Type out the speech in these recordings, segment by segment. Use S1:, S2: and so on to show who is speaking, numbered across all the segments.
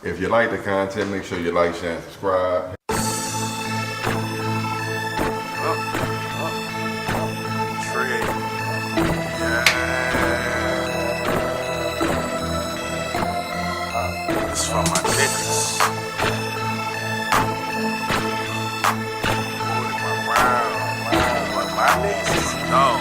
S1: If you like the content, make sure you like, share, and subscribe.
S2: It's for my niggas. My niggas is known.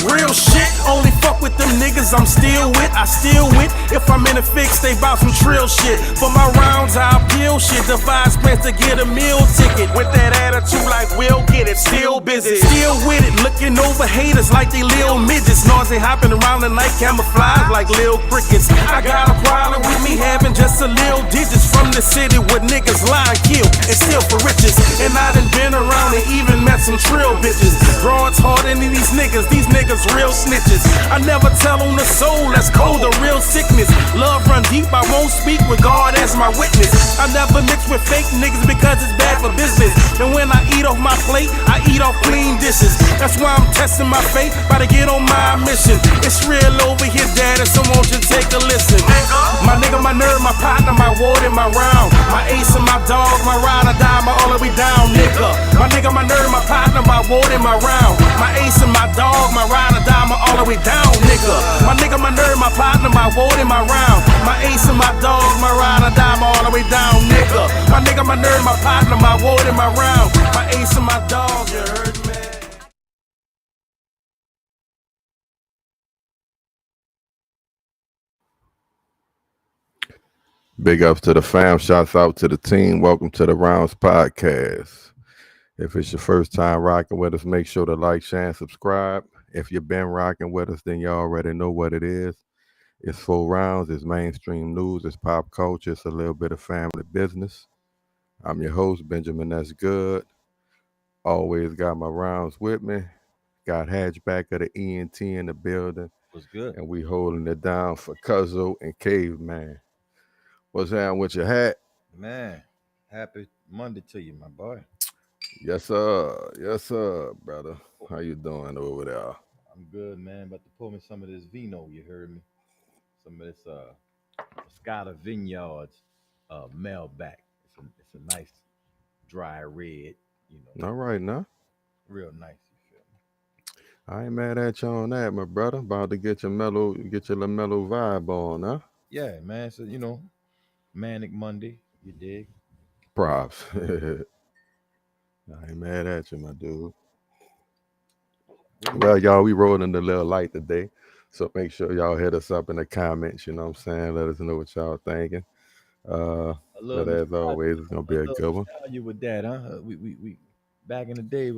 S3: Real shit, only fuck with them niggas I'm still with. I still with. If I'm in a fix, they bout some trill shit. For my rounds, I'll peel shit. Devise plans to get a meal ticket. With that attitude like we'll get it. Still busy, still with it. Looking over haters like they lil midgets. Nausea hopping around the night, camouflage like lil crickets. I got a problem with me having just a lil digits. From the city where niggas lie, kill, and steal for riches. And I done been around and even met some trill bitches. Broads harder than these niggas real snitches. I never tell on the soul, that's cold, the real sickness. Love run deep, I won't speak with God as my witness. I never mix with fake niggas because it's bad for business. And when I eat off my plate, I eat off clean dishes. That's why I'm testing my faith, about to get on my mission. It's real over here, daddy, so won't you take a listen. My nigga, my nerve, my partner, my ward, and my round. My ace and my dog, my ride or die, my all the way down, nigga. My nigga, my nerve, my partner, my ward, and my round. My ace and my dog, my ride or die, my all the way down, nigga. My nigga, my nerve, my partner, my ward, and my round. My ace and my dog, my ride or die, my all the way down, nigga. My nigga, my nerve, my partner, my ward, and my round. My ace and my dog, you heard me?
S1: Big ups to the fam. Shouts out to the team. Welcome to the Rounds Podcast. If it's your first time rocking with us, make sure to like, share, and subscribe. If you've been rocking with us, then you already know what it is. It's 4 rounds. It's mainstream news. It's pop culture. It's a little bit of family business. I'm your host, Benjamin. That's good. Always got my rounds with me. Got Hatchback of the ENT in the building.
S4: What's good?
S1: And we holding it down for Cuzzo and Caveman. What's down with your hat?
S4: Man, happy Monday to you, my boy.
S1: Yes, sir. Yes, sir, brother. How you doing over there?
S4: I'm good, man. About to pour me some of this vino, you heard me? Some of this Moscato Vineyards Melback. It's a nice dry red,
S1: All right, now.
S4: real nice, you feel me?
S1: I ain't mad at you on that, my brother. About to get your mellow vibe on, huh?
S4: Yeah, man. So, Manic Monday, you dig?
S1: Props. I ain't mad at you, my dude. Well, y'all, we rolling a little light today. So make sure y'all hit us up in the comments, you know what I'm saying? Let us know what y'all thinking.
S4: A
S1: But
S4: little
S1: as always, it's gonna be a good one.
S4: nostalgia with that, huh? We back in the day.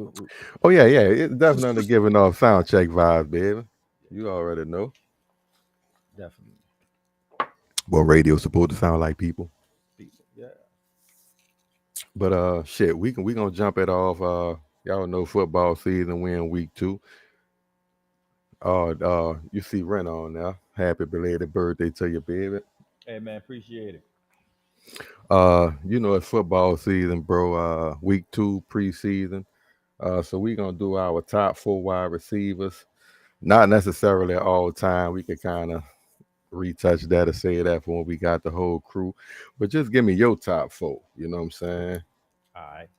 S1: Oh yeah, it's definitely giving off sound check vibes, baby. You already know
S4: Definitely.
S1: what radio's supposed to sound like, people.
S4: People, yeah.
S1: But shit, we gonna jump it off. Y'all know football season. We in week 2. You see Rent on now. Happy belated birthday to you, baby.
S4: Hey, man, appreciate it.
S1: It's football season, bro. Week 2 preseason. So we gonna do our top 4 wide receivers. Not necessarily all time. We could kind of retouch that or say that for when we got the whole crew. But just give me your top 4. You know what I'm saying?
S4: All right.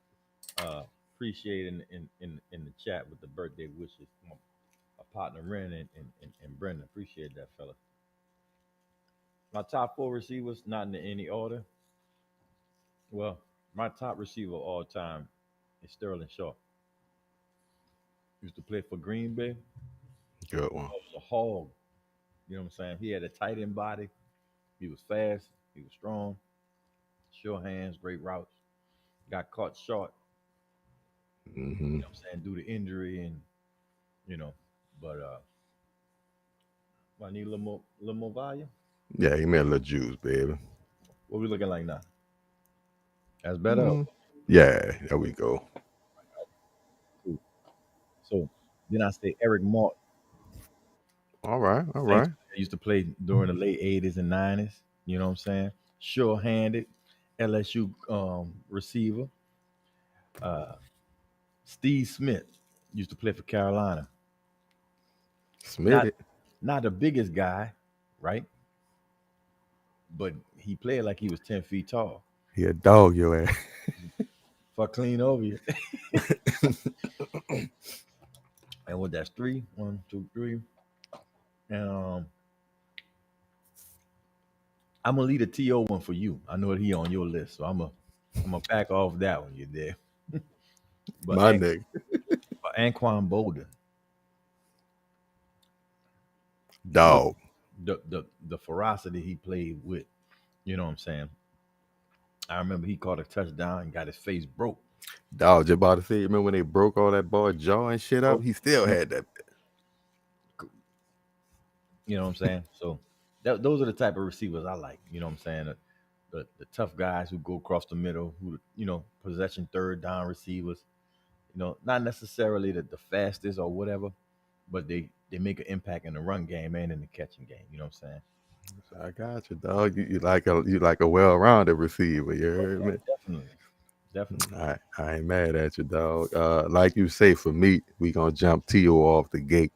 S4: Appreciate in the chat with the birthday wishes. My partner Ren and Brendan. Appreciate that, fella. My top 4 receivers, not in any order. Well, my top receiver of all time is Sterling Sharp. Used to play for Green Bay.
S1: Good one.
S4: Was a hog. You know what I'm saying? He had a tight end body. He was fast. He was strong. Sure hands, great routes. Got caught short.
S1: Mm-hmm.
S4: You know what I'm saying? Due to injury and but I need a little more volume.
S1: Yeah, he made a little juice, baby.
S4: What we looking like now? That's better.
S1: Mhm. Yeah, there we go.
S4: Cool. So then I say Eric Mart.
S1: All right.
S4: I used to play during the late 80s and 90s. You know what I'm saying? Sure-handed LSU receiver. Steve Smith used to play for Carolina.
S1: Smith.
S4: Not the biggest guy, right? but he played like he was 10 feet tall.
S1: He a dog, your ass.
S4: Fuck clean over you. And what that's three, 1, 2, 3. And I'm gonna leave the TO one for you. I know that he on your list, so I'm gonna back off that one. You there? But
S1: My nigga.
S4: Anquan Bolden,
S1: Dog.
S4: the ferocity he played with, you know what I'm saying? I remember he caught a touchdown and got his face broke.
S1: Dog, just about to say, remember when they broke all that boy jaw and shit up? He still had that.
S4: You know what I'm saying? So those are the type of receivers I like. You know what I'm saying? The tough guys who go across the middle, who possession third down receivers. Not necessarily the fastest or whatever, but they make an impact in the run game and in the catching game. You know what I'm saying?
S1: I got you, dog. You like a well-rounded receiver. You heard me?
S4: Definitely.
S1: I ain't mad at you, dog. Like you say, for me, we gonna jump T.O. off the gate.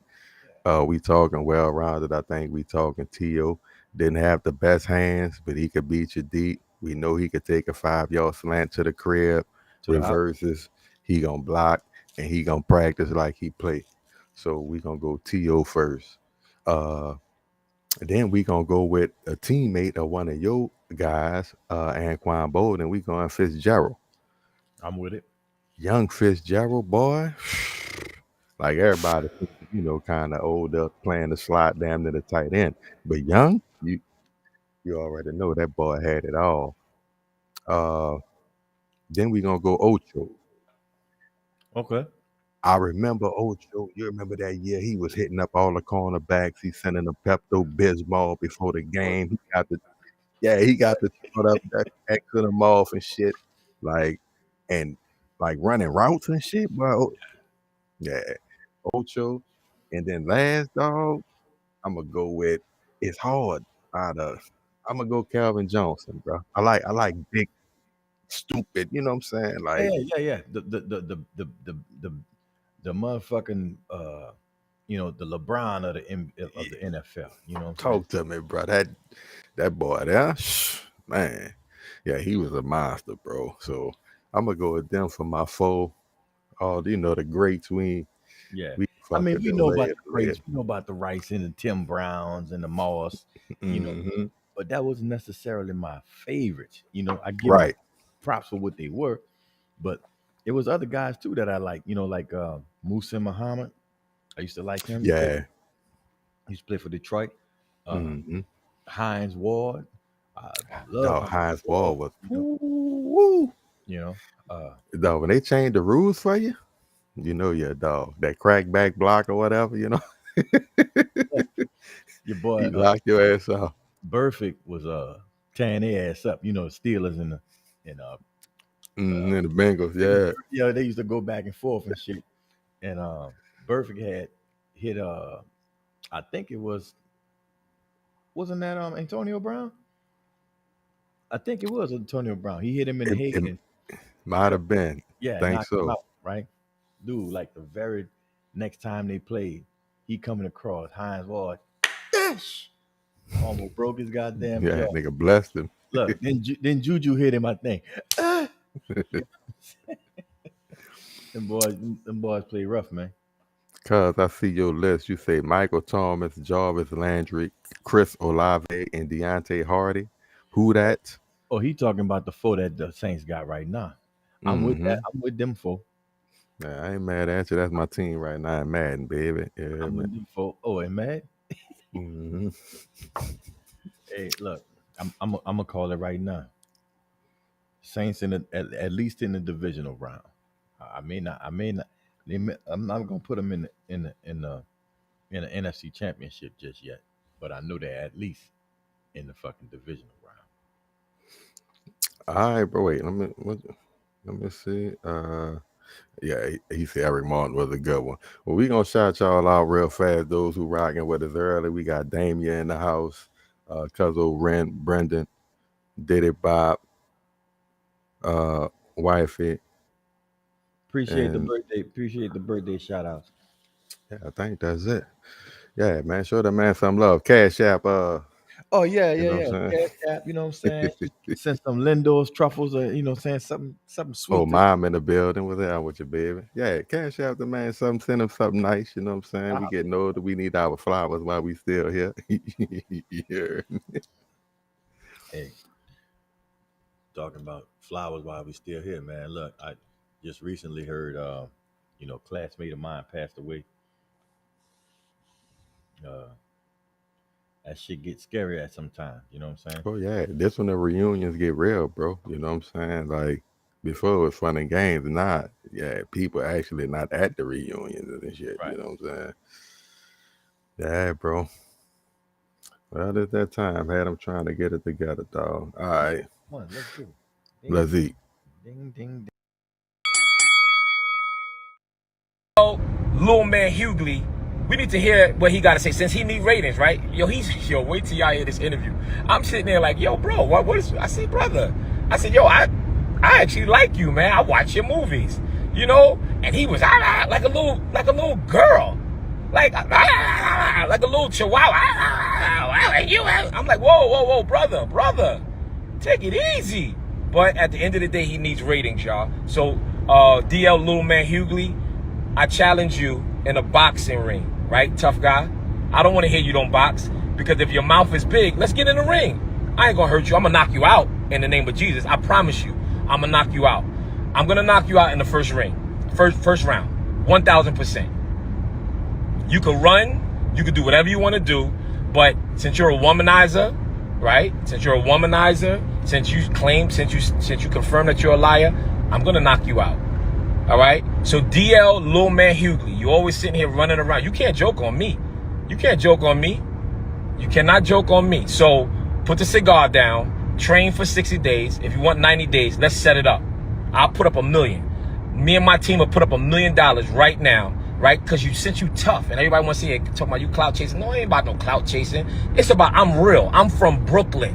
S1: We talking well-rounded. I think we talking T.O. Didn't have the best hands, but he could beat you deep. We know he could take a 5-yard slant to the crib, reverses. He gonna block, and he gonna practice like he play. So we gonna go T.O. first. Then we gonna go with a teammate of one of your guys, Anquan Bolden. We going Fitzgerald.
S4: I'm with it.
S1: Young Fitzgerald, boy. Like everybody, kind of older, playing the slot, damn near the tight end. But young, you already know that boy had it all. Then we gonna go Ocho.
S4: Okay.
S1: I remember Ocho. You remember that year he was hitting up all the cornerbacks. He sending them Pepto Bismol before the game. He got the shut up that Xing them off and shit. Like running routes and shit, bro. Yeah. Ocho. And then last dog, I'm gonna go with it's hard. I'm gonna go Calvin Johnson, bro. I like big, stupid. You know what I'm saying? Like
S4: yeah. The motherfucking the LeBron of the NFL. You know what I'm
S1: talk to me, bro. That boy there, man. Yeah, he was a monster, bro. So I'm gonna go with them for my foe. All the greats we
S4: I mean, we know about the greats, we know about the Rice and the Tim Browns and the Moss, but that wasn't necessarily my favorite. I give them props for what they were, but it was other guys too that I like. Like Musa Muhammad. I used to like him.
S1: Yeah,
S4: he used to play for Detroit. Hines Ward.
S1: Hines Ward was.
S4: Dog,
S1: when they changed the rules for you, you're a dog. That crackback block or whatever,
S4: your boy
S1: he locked your ass out.
S4: Burfict was tearing their ass up. Steelers and
S1: the Bengals, yeah.
S4: Yeah, they used to go back and forth and shit. And Burfict had hit I think it wasn't that Antonio Brown? I think it was Antonio Brown. He hit him in the head. And
S1: might have been.
S4: Yeah,
S1: think so.
S4: Out, right? Dude, like the very next time they played, he coming across Hines Ward. Almost broke his goddamn jaw.
S1: Nigga blessed him.
S4: Look, then Juju hit him, I think. Them boys play rough, man.
S1: Cause I see your list. You say Michael Thomas, Jarvis Landry, Chris Olave, and Deontay Hardy. Who that?
S4: Oh, he talking about the four that the Saints got right now. I'm with that. I'm with them four.
S1: Yeah, I ain't mad at you. That's my team right now in Madden, baby. Yeah,
S4: I'm with them four. Oh, and Mad? Hey, look, I'm gonna call it right now. Saints at least in the divisional round. I may not. I'm not gonna put them in the NFC Championship just yet, but I know they're at least in the fucking divisional round.
S1: All right, bro. Wait, let me see. Yeah, he said Eric Martin was a good one. Well, we gonna shout y'all out real fast. Those who rocking with us early. We got Damien in the house, Cuzzo Ren, Brendan, Diddy Bob, Wifey.
S4: Appreciate the birthday shout outs.
S1: Yeah, I think that's it. Yeah, man. Show that man some love. Cash App,
S4: Oh yeah,
S1: You
S4: yeah,
S1: know what
S4: yeah.
S1: I'm
S4: Cash app, you know what I'm saying? Send some Lindor's truffles or you know what I'm saying, something
S1: Oh,
S4: sweet to
S1: mom in the building was there with your baby. Yeah, cash out the man, something, send him something nice. You know what I'm saying? We getting older. We need our flowers while we still here. Yeah.
S4: hey, talking about flowers while we still here, man. Look, I just recently heard you know, a classmate of mine passed away. Uh that shit gets scary at some time, you know what I'm saying?
S1: Oh yeah, this when the reunions get real, bro. You know what I'm saying? Like before it was fun and games, not yeah, people actually not at the reunions and shit.
S4: Right.
S1: You know what I'm saying? Yeah, bro. Well, at that time, had them trying to get it together, dog. All right,
S4: Come on, let's get it. Ding,
S1: let's eat.
S4: ding, ding, ding.
S5: Lil Man Hughley, we need to hear what he got to say since he need ratings, right? Yo, wait till y'all hear this interview. I'm sitting there like, yo, bro, what is? I said, brother, I said, yo, I actually like you, man. I watch your movies, you know. And he was like a little girl, like a little chihuahua. You, I'm like, whoa, brother, take it easy. But at the end of the day, he needs ratings, y'all. So, DL Lil Man Hughley, I challenge you in a boxing ring, right? Tough guy. I don't want to hear you don't box because if your mouth is big, let's get in the ring. I ain't gonna hurt you. I'm gonna knock you out in the name of Jesus. I promise you. I'm gonna knock you out. I'm gonna knock you out in the first ring. First round. 1000%. You can run, you can do whatever you want to do, but since you're a womanizer, right? Since you confirm that you're a liar, I'm gonna knock you out. All right. So DL Lil Man Hughley, you always sitting here running around. You can't joke on me. You cannot joke on me. So put the cigar down, train for 60 days. If you want 90 days, let's set it up. I'll put up $1 million. Me and my team will put up $1 million right now, right? Because since you tough and everybody wants to see it, talking about you clout chasing. No, it ain't about no clout chasing. It's about I'm real. I'm from Brooklyn.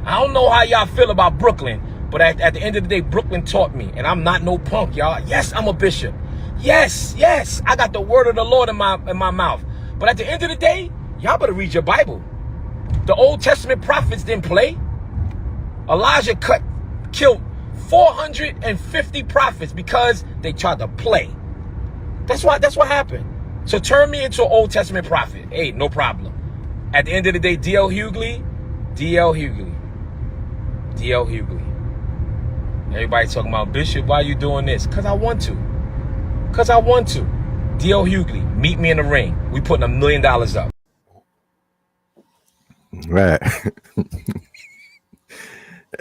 S5: I don't know how y'all feel about Brooklyn. But at the end of the day, Brooklyn taught me, and I'm not no punk, y'all. Yes, I'm a bishop. Yes, I got the word of the Lord in my mouth. But at the end of the day, y'all better read your Bible. The Old Testament prophets didn't play. Elijah killed 450 prophets because they tried to play. That's what happened. So turn me into an Old Testament prophet. Hey, no problem. At the end of the day, DL Hughley. Everybody talking about Bishop, why you doing this? Because I want to. DL Hughley, meet me in the ring. We putting $1 million up.
S1: Right.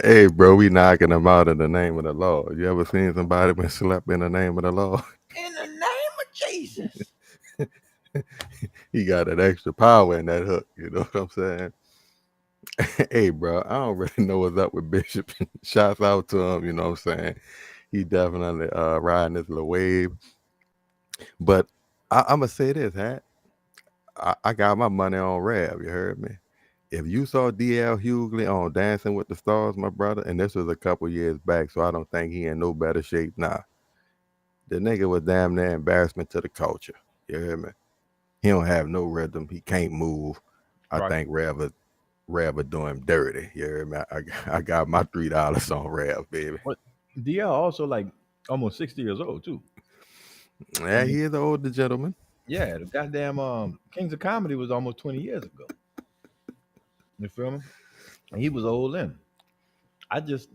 S1: Hey, bro, we knocking them out in the name of the Lord. You ever seen somebody been slept in the name of the Lord?
S4: In the name of Jesus.
S1: He got that extra power in that hook. You know what I'm saying? Hey, bro, I don't really know what's up with Bishop. Shouts out to him. You know what I'm saying? He definitely riding this little wave. But I'm going to say this, huh? I got my money on Rev. You heard me? If you saw DL Hughley on Dancing with the Stars, my brother, and this was a couple years back, so I don't think he in no better shape now. The nigga was damn near embarrassment to the culture. You hear me? He don't have no rhythm. He can't move. I
S4: Right.
S1: think Rev would do him dirty. You hear me? I got my $3 on Rev, baby.
S4: DL also like almost 60 years old too.
S1: Yeah, he is an older gentleman.
S4: Yeah, the goddamn Kings of Comedy was almost 20 years ago. You feel me? And he was old then. I just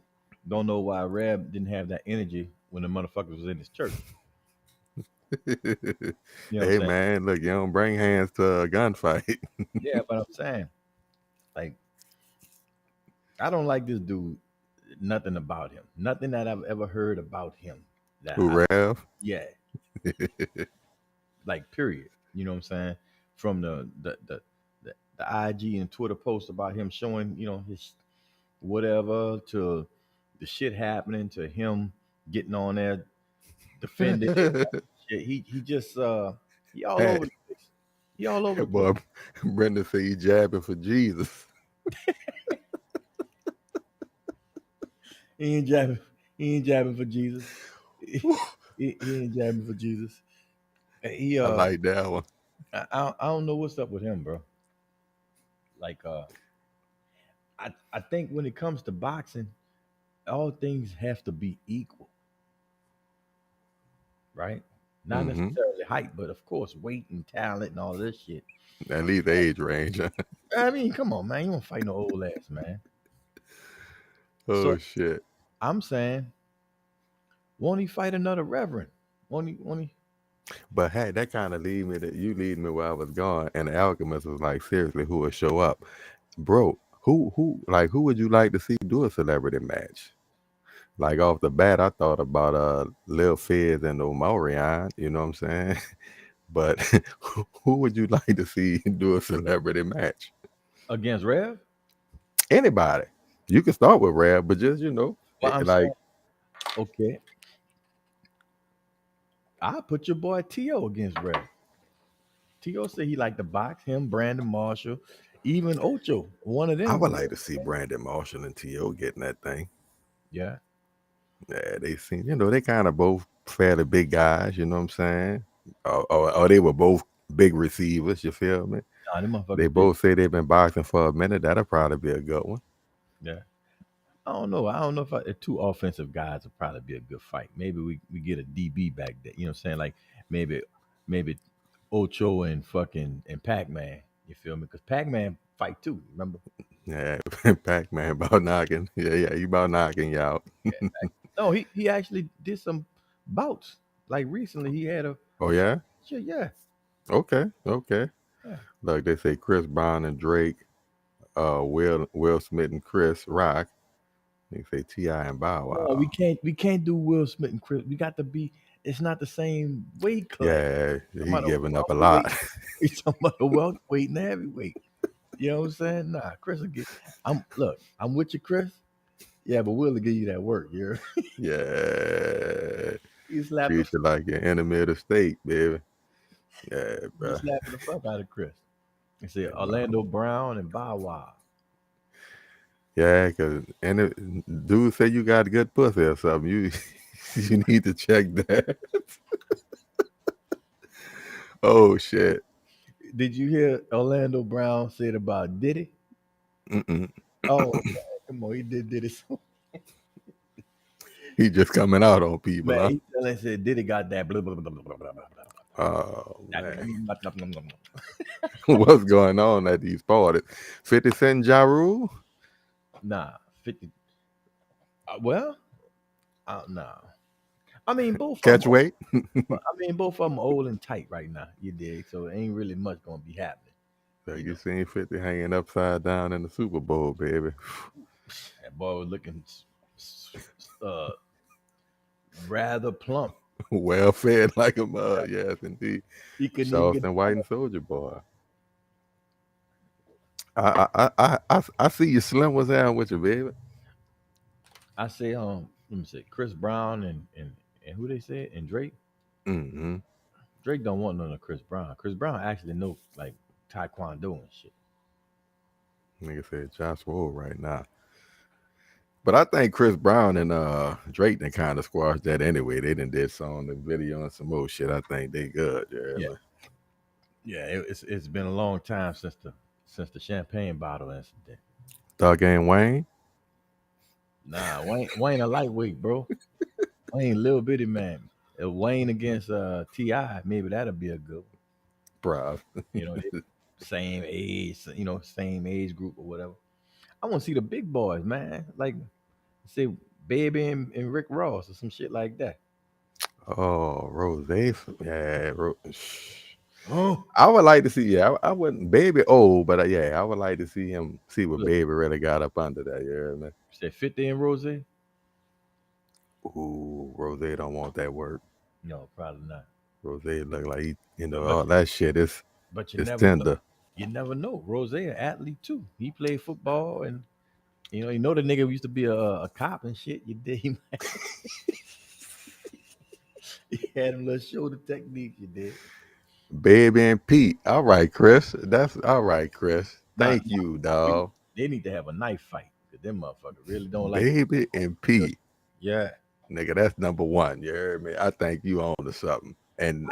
S4: don't know why Reb didn't have that energy when the motherfuckers was in his church. You know what I'm
S1: Hey,
S4: saying?
S1: man, look, you don't bring hands to a gunfight.
S4: Yeah, but I'm saying, like, I don't like this dude. Nothing about him. Nothing that I've ever heard about him.
S1: Who, Rev?
S4: Yeah. Like, period. You know what I'm saying? From the IG and Twitter posts about him showing, you know, his whatever, to the shit happening, to him getting on there defending it. He just he all over the place. He all over the place.
S1: Boy, Brendan said he jabbing for Jesus.
S4: He ain't jabbing for Jesus. He ain't jabbing for Jesus. He
S1: I like that one.
S4: I don't know what's up with him, bro. Like I think when it comes to boxing, all things have to be equal, right? Not
S1: Mm-hmm.
S4: necessarily height, but of course weight and talent and all this shit.
S1: At least age range.
S4: I mean, come on, man, you don't fight no old ass, man.
S1: Oh
S4: So
S1: shit.
S4: I'm saying, won't he fight another reverend? Won't he?
S1: But hey, that kind of lead me where I was going. And the Alchemist was like, seriously, who would show up, bro? Who would you like to see do a celebrity match? Like off the bat, I thought about Lil Fizz and Omarion. You know what I'm saying? But who would you like to see do a celebrity match?
S4: Against Rev?
S1: Anybody. You can start with Rev, but just
S4: Well, I'm
S1: like
S4: saying, okay, I'll put your boy T.O. against Rev. T.O. said he liked to box, him, Brandon Marshall, even Ocho. One of them.
S1: I would like to see Brandon Marshall and T.O. getting that thing.
S4: Yeah.
S1: Yeah, they seem, they kind of both fairly big guys, you know what I'm saying? Or they were both big receivers, you feel me?
S4: Nah, them motherfuckers
S1: They
S4: big.
S1: both say they've been boxing for a minute. That'll probably be a good one.
S4: Yeah. I don't know. I don't know if two offensive guys would probably be a good fight. Maybe we get a DB back there. You know what I'm saying? Like maybe Ocho and Pac-Man. You feel me? Because Pac-Man fight too. Remember?
S1: Yeah, Pac-Man about knocking. Yeah, he about knocking you out.
S4: No, he actually did some bouts. Like recently, he had a
S1: Oh yeah?
S4: shit. Yeah.
S1: Okay.
S4: Yeah.
S1: Like they say, Chris Brown and Drake, Will Smith and Chris Rock. They say T.I. and Bow Wow.
S4: No, we can't do Will Smith and Chris. We got to be. It's not the same weight class.
S1: Yeah,
S4: Talking
S1: he
S4: about a
S1: giving up a lot.
S4: He's talking about the welterweight and the heavyweight. You know what I'm saying? Nah, Chris will get. I'm with you, Chris. Yeah, but Will will give you that work. You're
S1: Yeah.
S4: he's slapping
S1: Treat you like your enemy of the state, baby. Yeah,
S4: he's
S1: bro.
S4: slapping the fuck out of Chris. He said Orlando Brown and Bow Wow.
S1: Yeah, because dude say you got good pussy or something. You you need to check that. Oh shit.
S4: Did you hear Orlando Brown said about Diddy?
S1: Mm-mm.
S4: Oh, man, come on, he did Diddy. So
S1: He just coming out on people.
S4: man, he said Diddy got that blah blah blah blah blah blah blah.
S1: Oh man,
S4: Blah.
S1: what's going on at these parties? 50 Cent, Ja Rule?
S4: Nah, 50. Well, nah. I mean, both.
S1: Catch weight?
S4: Both of them old and tight right now. You dig? So it ain't really much gonna be happening.
S1: So you seen 50 hanging upside down in the Super Bowl, baby.
S4: That boy was looking rather plump.
S1: Well fed like a mug, yes indeed.
S4: He couldn't even get.
S1: Charleston White and Soldier Boy. I see you slim was down with you, baby.
S4: I say, let me see, Chris Brown and who they said and Drake.
S1: Mm-hmm.
S4: Drake don't want none of Chris Brown. Chris Brown actually know like Taekwondo and shit.
S1: Nigga said Josh Wool right now. But I think Chris Brown and Drake done kind of squashed that anyway. They done did song and video and some more shit. I think they good.
S4: Yeah. It's been a long time since the champagne bottle incident.
S1: Thug ain't Wayne.
S4: Nah, Wayne a lightweight, bro. Wayne little bitty man. If Wayne against T.I., maybe that'll be a good one.
S1: Bruh.
S4: You know, same age, same age group or whatever. I want to see the big boys, man. Like, say, Baby and Rick Ross or some shit like that.
S1: Oh, Rose. Yeah,
S4: Oh,
S1: I would like to see, yeah, I wouldn't, Baby old, but I would like to see what
S4: Look.
S1: Baby really got up under that, man.
S4: Say 50 and Rose?
S1: Ooh, Rose don't want that work.
S4: No, probably not.
S1: Rose look like all that shit is
S4: But you
S1: it's
S4: never
S1: tender.
S4: know. You never know. Rose an athlete too. He played football and the nigga used to be a cop and shit. You did. He had him little shoulder techniques. You did.
S1: Baby and Pete. All right, Chris. That's all right, Chris. Thank you, dog.
S4: They need to have a knife fight because them motherfuckers really don't like.
S1: Baby and Pete.
S4: Yeah.
S1: Nigga, that's number one. You heard me? I think you on to something. And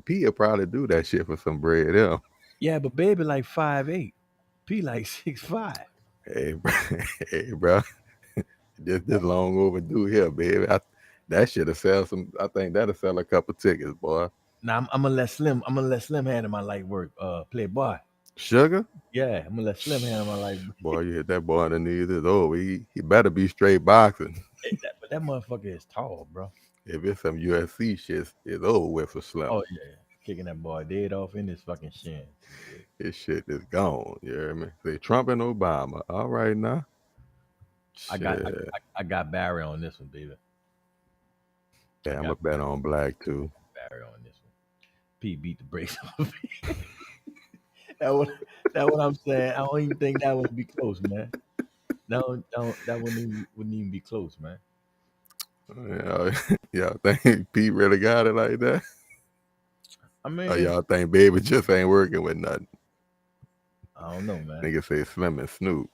S1: Pete will probably do that shit for some bread. Yeah.
S4: Yeah, but Baby like 5'8". P like 6'5".
S1: Hey, bro. Hey, bro. This long overdue here, baby. That should have sell some. I think that'll sell a couple tickets, boy.
S4: Now I'm gonna let Slim. I'm gonna let Slim handle my light work. Playboy.
S1: Sugar,
S4: Yeah, I'm gonna let Slim handle my light.
S1: boy, you hit that boy in the knees. It's over. He better be straight boxing.
S4: But that motherfucker is tall, bro.
S1: If it's some UFC shit, it's over with for Slim.
S4: Oh yeah, kicking that boy dead off in his fucking shin.
S1: His shit is gone. You hear me? Say Trump and Obama. All right now.
S4: I got Barry on this one, baby.
S1: Yeah, I'm gonna bet on Black too.
S4: Barry on this one. Pete beat the brakes off me. That what I'm saying. I don't even think that would be close, man. No, that wouldn't even be close, man.
S1: Y'all think Pete really got it like that?
S4: I mean,
S1: Or y'all think Baby just ain't working with nothing?
S4: I don't know, man.
S1: Nigga say Slim and Snoop.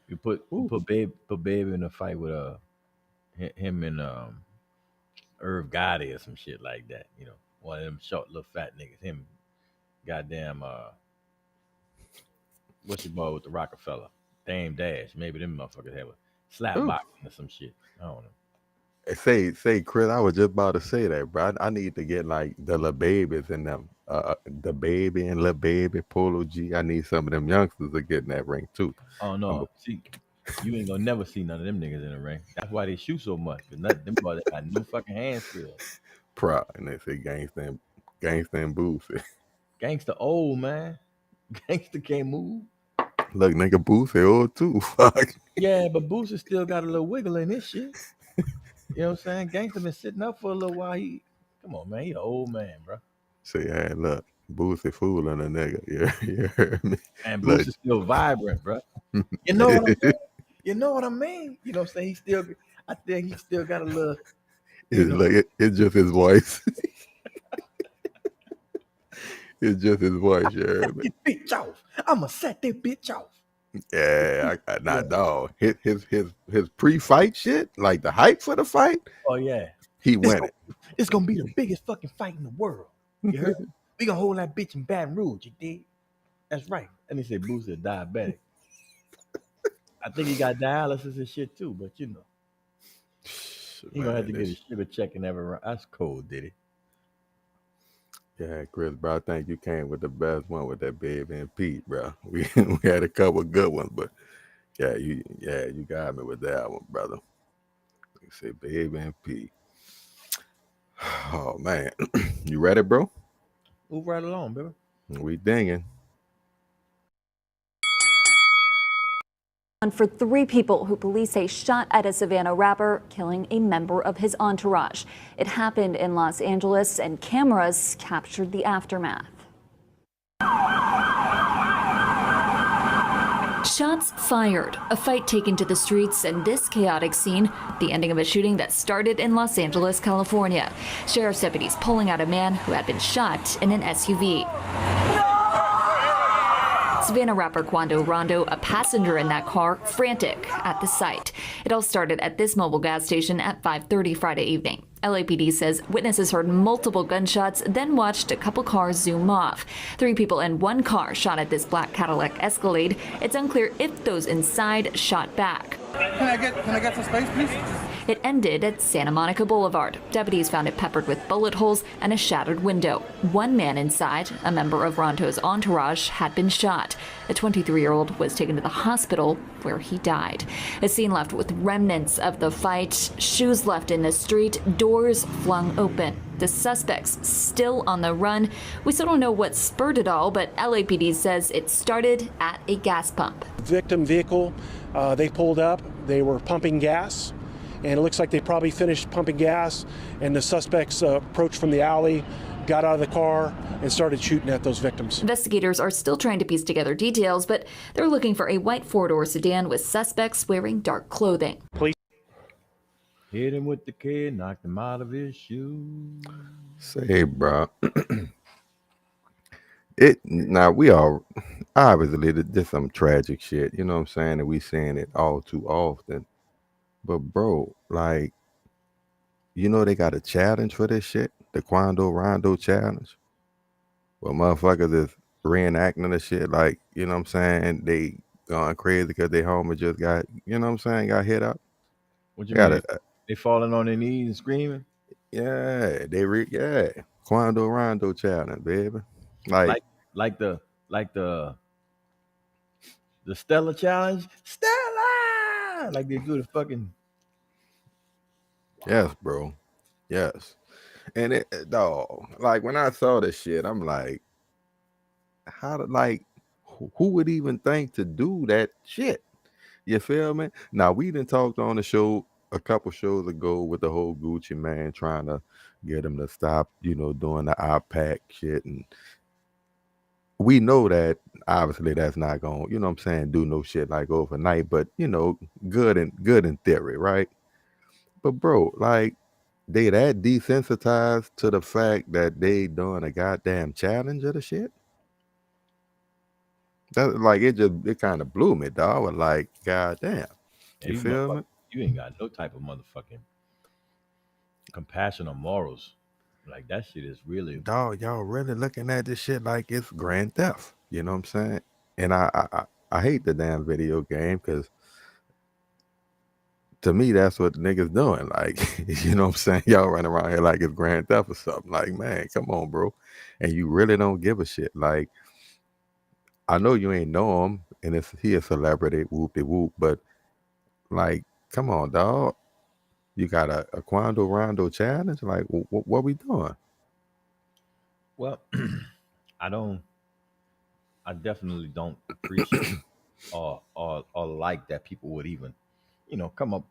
S4: You put Baby in a fight with him and Irv Gotti or some shit like that. You know, one of them short little fat niggas. Him, goddamn, what's your boy with the Rockefeller? Dame Dash. Maybe them motherfuckers have a slap boxing or some shit. I don't know.
S1: Say, Chris, I was just about to say that, bro. I need to get like the Lil Babies and them, the Baby and Lil Baby, Polo G. I need some of them youngsters to get in that ring too.
S4: Oh no, see, you ain't gonna never see none of them niggas in the ring. That's why they shoot so much. Cause them boys got no fucking hand skills.
S1: Proud, and they say gangsta and Boosie.
S4: Gangsta old, man. Gangsta can't move.
S1: Look, nigga, Boosie old too. Fuck.
S4: Yeah, but Boosie still got a little wiggle in his shit. You know what I'm saying? Gangsta been sitting up for a little while. Come on, man. He an old man, bro.
S1: Say, hey, look, Boosie fooling a nigga. You heard me?
S4: And Boosie's still vibrant, bro. You know what I mean? You know what I mean? You know what I'm saying? I think he still got a little.
S1: It's just his voice. It's just his voice, you heard me?
S4: Set this bitch off. I'ma set that bitch off.
S1: Yeah, I not dog. His pre-fight shit, like the hype for the fight.
S4: Oh yeah,
S1: he went it.
S4: It's gonna be the biggest fucking fight in the world. You heard me? We gonna hold that bitch in Baton Rouge. You dig? That's right. And he said Boosie diabetic. I think he got dialysis and shit too, but you know, he gonna have to get his sugar check and everything. That's cold, did he?
S1: Yeah, Chris, bro, I think you came with the best one with that Baby and Pete, bro. We had a couple good ones, but you got me with that one, brother. You say Baby and Pete. Oh man, you ready, bro?
S4: Move right along, baby.
S1: We dinging.
S6: For 3 people who police say shot at a Savannah rapper, killing a member of his entourage. It happened in Los Angeles, and cameras captured the aftermath. Shots fired, a fight taken to the streets, and this chaotic scene, the ending of a shooting that started in Los Angeles, California. Sheriff's deputies pulling out a man who had been shot in an SUV. Savannah rapper Quando Rondo, a passenger in that car, frantic at the sight. It all started at this mobile gas station at 5:30 Friday evening. LAPD says witnesses heard multiple gunshots, then watched a couple cars zoom off. 3 people in one car shot at this black Cadillac Escalade. It's unclear if those inside shot back.
S7: Can I get some space, please?
S6: It ended at Santa Monica Boulevard. Deputies found it peppered with bullet holes and a shattered window. One man inside, a member of Rondo's entourage, had been shot. A 23-year-old was taken to the hospital where he died. A scene left with remnants of the fight, shoes left in the street, doors flung open. The suspects still on the run. We still don't know what spurred it all, but LAPD says it started at a gas pump.
S7: Victim vehicle, they pulled up, they were pumping gas, and it looks like they probably finished pumping gas, and the suspects approached from the alley, got out of the car, and started shooting at those victims.
S6: Investigators are still trying to piece together details, but they're looking for a white 4-door sedan with suspects wearing dark clothing.
S7: Police
S4: hit him with the kid, knocked him out of his shoes.
S1: Say, bro. Now we all obviously this some tragic shit, you know what I'm saying, and we seeing it all too often. But bro, like, you know they got a challenge for this shit, the Quando Rondo challenge. Well, motherfuckers is reenacting the shit, like, you know what I'm saying, they going crazy because their homie just got, you know what I'm saying, got hit up.
S4: What you
S1: Got
S4: mean?
S1: it.
S4: They falling on their knees and screaming
S1: Yeah, yeah. Quando Rondo challenge, baby. Like,
S4: like the Stella challenge, Stella, like they do the fucking.
S1: yes, bro. Yes. And dog, like when I saw this shit, I'm like, who would even think to do that shit? You feel me? Now we done talked on the show a couple shows ago with the whole Gucci man trying to get him to stop, doing the iPack shit, and we know that obviously that's not gonna, you know what I'm saying, do no shit like overnight, but good in theory, right? But bro, like they that desensitized to the fact that they doing a goddamn challenge of the shit. That like it kind of blew me, dog. I was like, goddamn, you
S4: You
S1: feel me?
S4: You ain't got no type of motherfucking compassion or morals. Like that shit is really.
S1: Dog, y'all really looking at this shit like it's grand theft. You know what I'm saying? And I hate the damn video game because to me that's what niggas doing. Like, you know what I'm saying? Y'all running around here like it's grand theft or something. Like, man, come on, bro. And you really don't give a shit. Like, I know you ain't know him, and he a celebrity, whoop de whoop, but like, come on, dog. You got a Quando Rondo challenge? Like, what we doing?
S4: Well, I definitely don't appreciate or like that people would even, come up.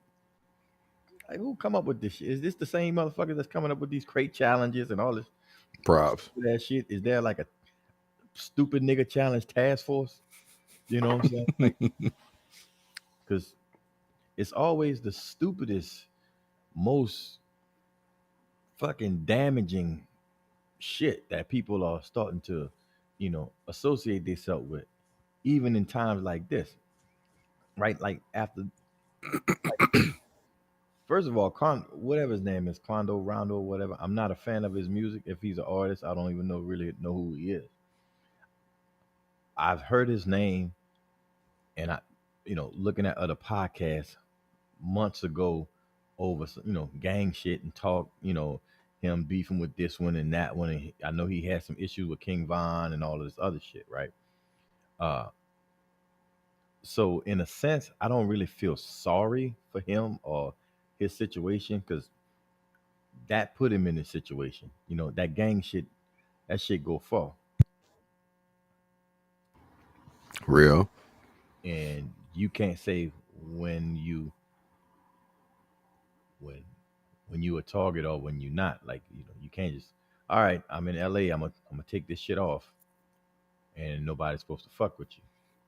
S4: Like, who come up with this shit? Is this the same motherfucker that's coming up with these crate challenges and all this
S1: Props.
S4: that shit? Is there like a stupid nigga challenge task force? You know what I'm saying? Like, because it's always the stupidest, most fucking damaging shit that people are starting to, associate themselves with, even in times like this, right? Like after, first of all, whatever his name is, Quando Rondo, whatever. I'm not a fan of his music. If he's an artist, I don't even really know who he is. I've heard his name, and looking at other podcasts months ago over, gang shit and talk, him beefing with this one and that one. And I know he had some issues with King Von and all of this other shit, right? So in a sense, I don't really feel sorry for him or his situation because that put him in this situation. That gang shit, that shit go far.
S1: Real.
S4: And you can't say when you a target or when you're not. Like, you can't just, all right, I'm in LA, I'm gonna take this shit off and nobody's supposed to fuck with you.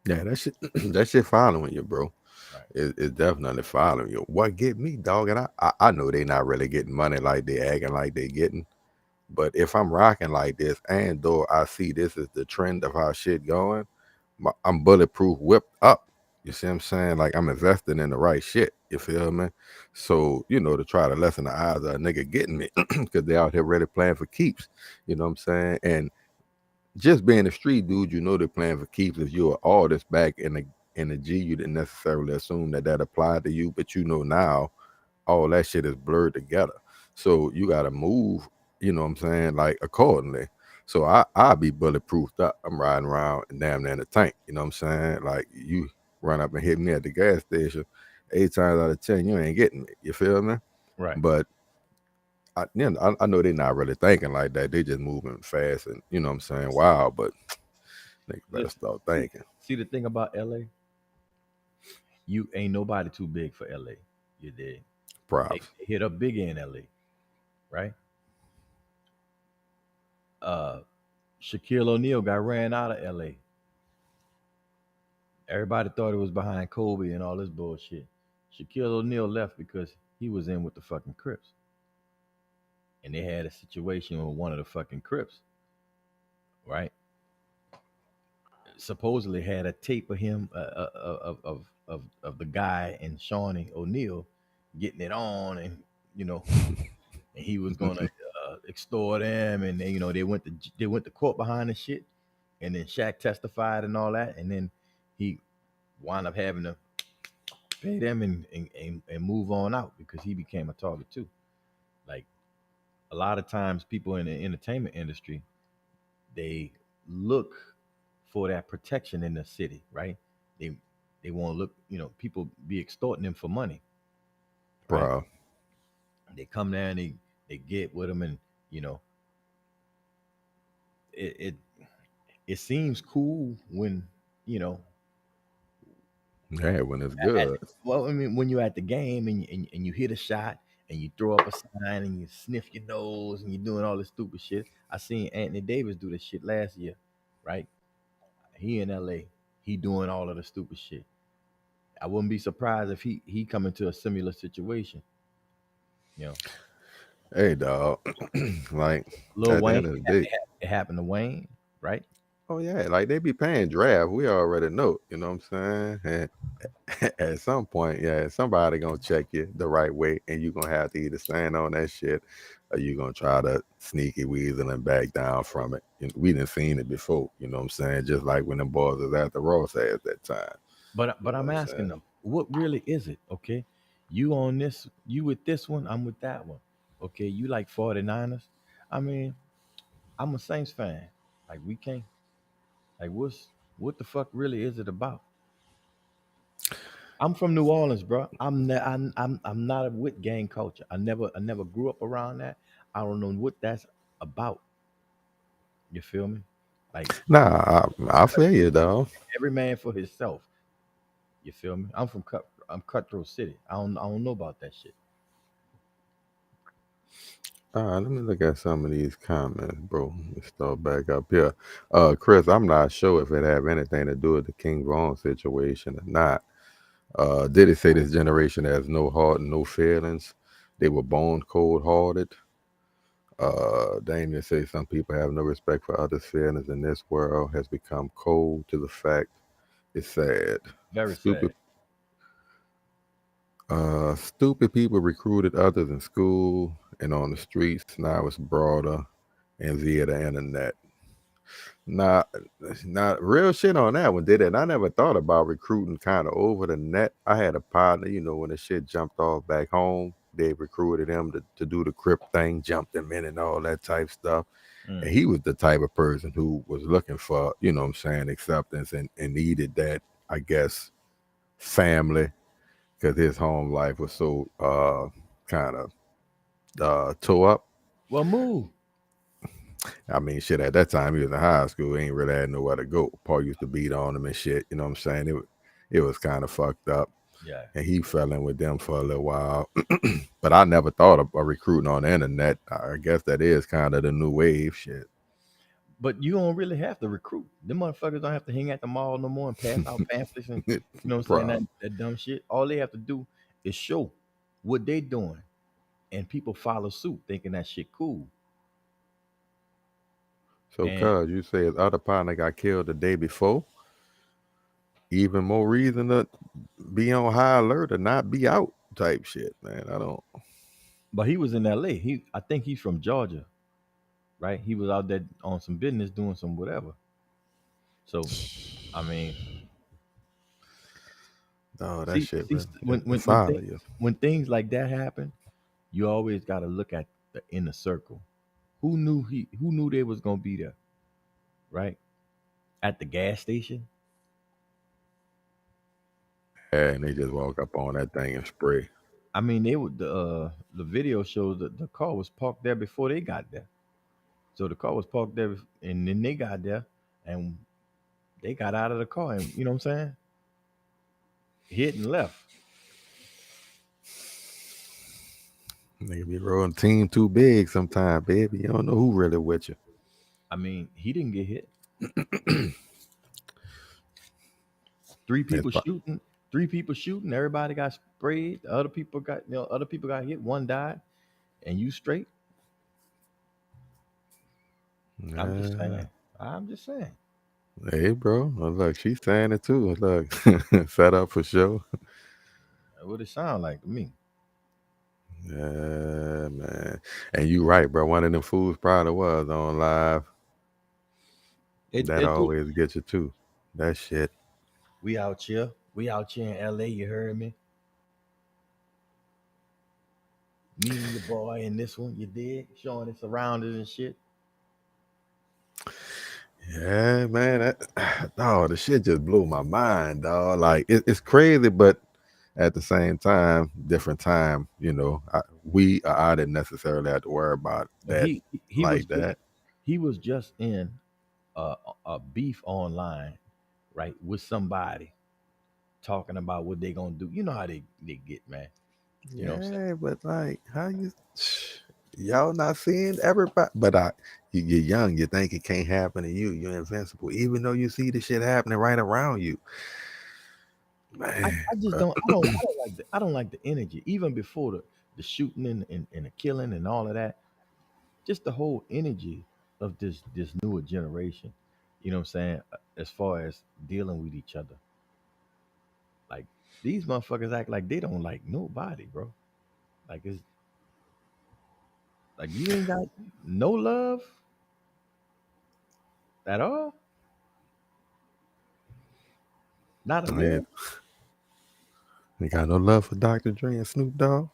S1: Yeah, that shit that shit following you, bro.
S4: Right.
S1: It's definitely following you. What get me, dog, and I know they not really getting money like they acting like they getting. But if I'm rocking like this, and though I see this is the trend of how shit going, I'm bulletproof whipped up. You see what I'm saying? Like I'm investing in the right shit. You feel me? So, to try to lessen the odds of a nigga getting me because they out here ready playing for keeps. You know what I'm saying? And just being a street dude, they're playing for keeps. If you're an artist back in the G, you didn't necessarily assume that applied to you, but now all that shit is blurred together. So you got to move, you know what I'm saying, like accordingly. So I'll be bulletproofed up. I'm riding around and damn near in the tank, you know what I'm saying? Like you run up and hit me at the gas station, 8 times out of 10, you ain't getting me. You feel me?
S4: Right.
S1: But I know they're not really thinking like that. They just moving fast and, you know what I'm saying, wow, but they better start thinking.
S4: See the thing about LA? You ain't nobody too big for LA. You did.
S1: Props.
S4: They hit up big in LA, right? Shaquille O'Neal got ran out of LA. Everybody thought it was behind Kobe and all this bullshit. Shaquille O'Neal left because he was in with the fucking Crips. And they had a situation with one of the fucking Crips, right? Supposedly had a tape of him of the guy and Shawnee O'Neal getting it on, and and he was gonna extort them, and they went to court behind the shit, and then Shaq testified and all that, and then wind up having to pay them and move on out because he became a target too. Like a lot of times, people in the entertainment industry, they look for that protection in the city, right? They they won't look, people be extorting them for money, right?
S1: bro.
S4: They come there and they get with them, and you know, it it seems cool when you know
S1: Yeah, when it's
S4: at,
S1: good.
S4: well, I mean, when you're at the game and you hit a shot and you throw up a sign and you sniff your nose and you're doing all this stupid shit. I seen Anthony Davis do this shit last year, right? He in LA, he doing all of the stupid shit. I wouldn't be surprised if he come into a similar situation. You know,
S1: Hey, dog. Like
S4: Lil
S1: at the
S4: Wayne,
S1: end of the day,
S4: it happened to Wayne, right?
S1: oh yeah, like they be paying draft. We already know. You know what I'm saying? And at some point, yeah, somebody gonna check you the right way, and you gonna have to either stand on that shit, or you gonna try to sneaky weasel and back down from it. We done seen it before. You know what I'm saying? Just like when them boys was at the Ross at that time.
S4: But
S1: You know
S4: I'm
S1: what I'm
S4: asking
S1: saying?
S4: them, what really is it? Okay, you on this, you with this one, I'm with that one. Okay, you like 49ers. I mean, I'm a Saints fan. Like we can't like what the fuck really is it about? I'm from New Orleans, bro. I'm not with gang culture. I never grew up around that. I don't know what that's about. You feel me? Like
S1: Nah, I feel you, dog.
S4: every man for himself. You feel me? I'm Cutthroat City. I don't know about that shit.
S1: All right, let me look at some of these comments, bro. Let's start back up here. Chris, I'm not sure if it have anything to do with the King Von situation or not. Did it say this generation has no heart and no feelings? They were born cold hearted. Damien says some people have no respect for others' feelings in this world has become cold to the fact. It's sad.
S4: Very
S1: Stupid
S4: sad.
S1: stupid people recruited others in school and on the streets. Now it's broader and via the internet. Not, not real shit on that one, did it? And I never thought about recruiting kind of over the net. I had a partner, when the shit jumped off back home, they recruited him to do the Crip thing, jumped him in and all that type stuff. And
S4: Mm.
S1: he was the type of person who was looking for, what I'm saying, acceptance and needed that, I guess, family, because his home life was so kind of tore up.
S4: Well, move.
S1: I mean, shit, at that time, he was in high school. He ain't really had nowhere to go. Paul used to beat on him and shit. You know what I'm saying? It was kind of fucked up.
S4: Yeah.
S1: And he fell in with them for a little while. But I never thought of recruiting on the internet. I guess that is kind of the new wave shit.
S4: But you don't really have to recruit. Them motherfuckers don't have to hang at the mall no more and pass out pamphlets and you know what I'm saying,
S1: Bro.
S4: that dumb shit. All they have to do is show what they doing, and people follow suit, thinking that shit cool.
S1: So,
S4: And
S1: cuz, you say his other partner got killed the day before? Even more reason to be on high alert or not be out type shit, man. I don't.
S4: but he was in LA. I think he's from Georgia, right? He was out there on some business doing some whatever. So, I mean,
S1: Oh, that
S4: see,
S1: shit,
S4: see
S1: man.
S4: when
S1: Follow
S4: things,
S1: you.
S4: when things like that happen, you always got to look at the inner circle. Who knew they was gonna be there, right? At the gas station.
S1: Yeah, and they just walk up on that thing and spray.
S4: I mean, they would the video shows that the car was parked there before they got there. So the car was parked there, and then they got there, and they got out of the car, and you know what I'm saying, hit and left.
S1: Nigga be rolling team too big sometime, baby. You don't know who really with you.
S4: I mean, he didn't get hit. Three
S1: That's
S4: people shooting. Three people shooting. Everybody got sprayed. Other people got other people got hit. One died, and you straight. I'm just saying. I'm just saying.
S1: Hey, bro. Oh, look, she's saying it too. Look, set up for show.
S4: That's what it sound like to me.
S1: Yeah, man. And you right, bro. One of them fools probably was on live.
S4: It,
S1: That
S4: it do-
S1: always gets you too. That shit.
S4: we out here We out here in LA, you heard me? Me and your boy in this one, you did? Showing the surroundings and shit.
S1: Yeah, man. The shit just blew my mind, dog. Like it's crazy, but at the same time, different time. You know, I didn't necessarily have to worry about that
S4: He
S1: like
S4: was
S1: that.
S4: he was just in a beef online, right, with somebody talking about what they gonna do. You know how they get, man. You know what I'm saying?
S1: Yeah, but like, how y'all not seeing everybody? But you're young. You think it can't happen to you. You're invincible, even though you see the shit happening right around you. Man,
S4: I just I don't like the energy, even before the shooting and the killing and all of that. Just the whole energy of this newer generation. You know what I'm saying? As far as dealing with each other, like these motherfuckers act like they don't like nobody, bro. Like it's like you ain't got no love at all. Not a
S1: man,
S4: little.
S1: they got no love for Dr. Dre and Snoop Dogg.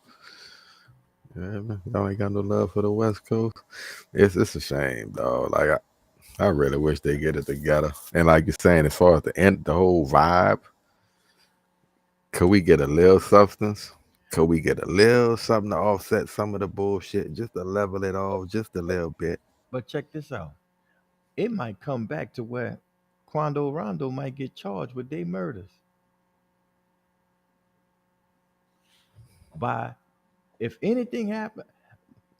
S1: Yeah, man. Y'all ain't got no love for the West Coast. It's a shame, dog. Like I really wish they get it together. And like you're saying, as far as the whole vibe, could we get a little substance? Could we get a little something to offset some of the bullshit, just to level it off just a little bit?
S4: But check this out. It might come back to where Quando Rondo might get charged with their murders. By if anything happened,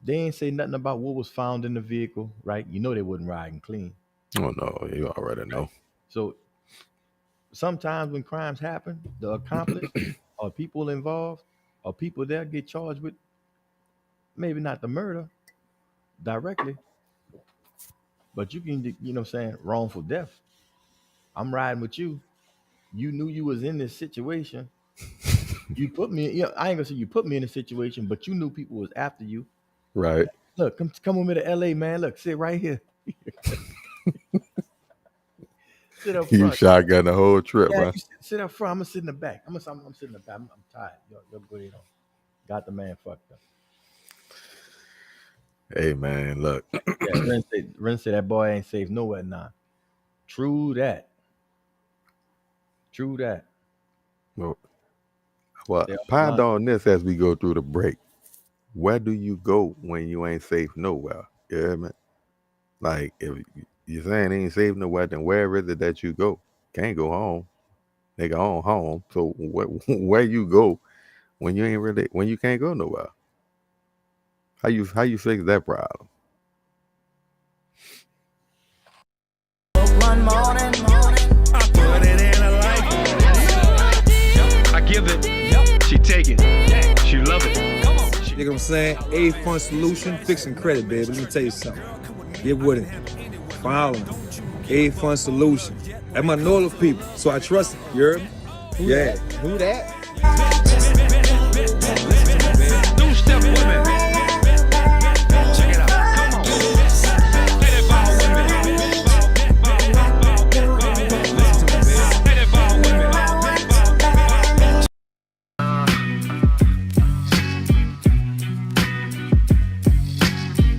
S4: they ain't say nothing about what was found in the vehicle, right? You know they wasn't riding clean.
S1: Oh no, you already know.
S4: So sometimes when crimes happen, the accomplice or people involved or people there get charged with maybe not the murder directly, but you can, you know what I'm saying, wrongful death. I'm riding with you. You knew you was in this situation. You put me, I ain't gonna say you put me in a situation, but you knew people was after you.
S1: Right.
S4: Look, come with me to LA, man. Look, sit right here. Sit up front.
S1: You shotgun the whole trip,
S4: Yeah,
S1: man.
S4: sit up front. I'm gonna sit in the back. I'm sit in the back. I'm tired. Yo, go ahead on. Got the man fucked up.
S1: Hey man, look.
S4: Yeah, Ren say that boy ain't safe nowhere now. True that.
S1: Well, ponder on this as we go through the break. Where do you go when you ain't safe nowhere? You hear me? Like, if you're saying ain't safe nowhere, then where is it that you go? Can't go home. Nigga on home. So where you go when you can't go nowhere? How you fix that problem?
S3: One morning, I put it in a life.
S8: I give it, she take it, she love it.
S9: You know what I'm saying? A-Fund Solution, fixing credit, baby. Let me tell you something. Get with it. Follow me. A-Fund Solution. That's my Northern people, so I trust it. You heard me? Yeah.
S10: Who that?
S8: New step women. Check it out. Come on. Let it bow women. Let it bow women.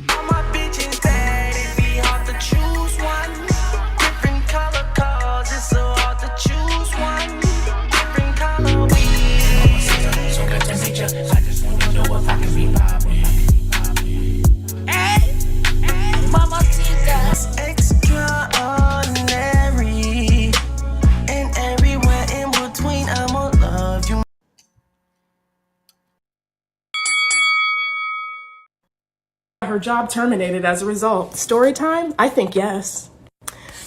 S11: All my bitches bad, it be hard to choose one. Different color cars, it's so hard to choose one. Different color weed. So good to meet you. I just wanna know if I can be poppin'. Hey, mama tita. Extraordinary. And everywhere in between, I'ma love you.
S12: Her job terminated as a result. Story time? I think yes.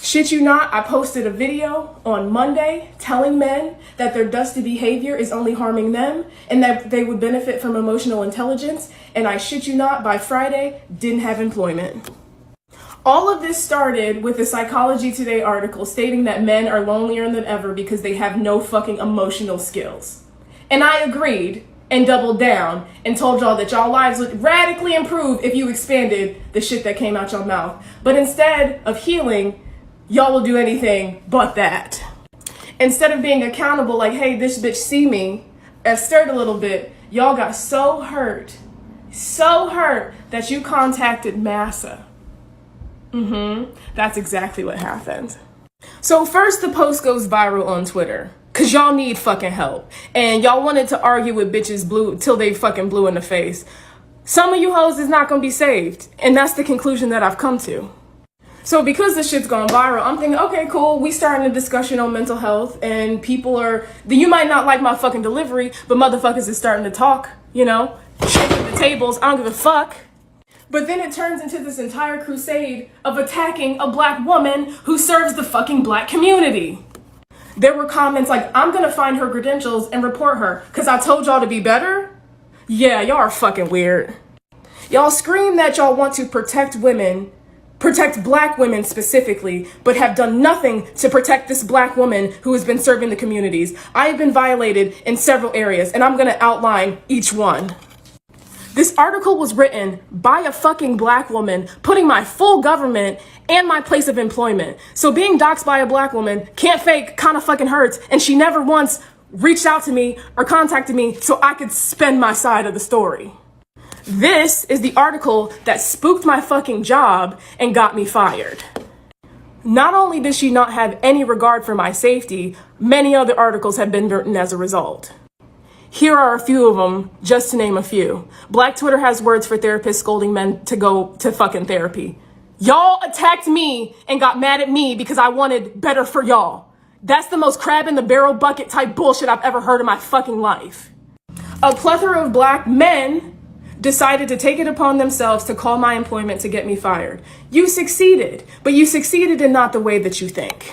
S12: Shit you not, I posted a video on Monday telling men that their dusty behavior is only harming them and that they would benefit from emotional intelligence, and I shit you not, by Friday, didn't have employment. All of this started with a Psychology Today article stating that men are lonelier than ever because they have no fucking emotional skills. And I agreed and doubled down and told y'all that y'all lives would radically improve if you expanded the shit that came out your mouth. But instead of healing, y'all will do anything but that. Instead of being accountable, like, hey, this bitch see me, and stirred a little bit, y'all got so hurt that you contacted Massa. That's exactly what happened. So first the post goes viral on Twitter, cause y'all need fucking help. And y'all wanted to argue with bitches blue till they fucking blue in the face. Some of you hoes is not gonna be saved. And that's the conclusion that I've come to. So because this shit's gone viral, I'm thinking, okay, cool, we starting a discussion on mental health, and people are, you might not like my fucking delivery, but motherfuckers is starting to talk, you know, shaking the tables, I don't give a fuck. But then it turns into this entire crusade of attacking a black woman who serves the fucking black community. There were comments like, I'm gonna find her credentials and report her, cause I told y'all to be better? Yeah, y'all are fucking weird. Y'all scream that y'all want to protect women, protect black women specifically, but have done nothing to protect this black woman who has been serving the communities. I have been violated in several areas, and I'm gonna outline each one. This article was written by a fucking black woman, putting my full government and my place of employment. So being doxxed by a black woman, can't fake, kinda fucking hurts, and she never once reached out to me or contacted me so I could spend my side of the story. This is the article that spooked my fucking job and got me fired. Not only does she not have any regard for my safety, many other articles have been written as a result. Here are a few of them, just to name a few. Black Twitter has words for therapists scolding men to go to fucking therapy. Y'all attacked me and got mad at me because I wanted better for y'all. That's the most crab in the barrel bucket type bullshit I've ever heard in my fucking life. A plethora of black men decided to take it upon themselves to call my employment to get me fired. You succeeded, but you succeeded in not the way that you think.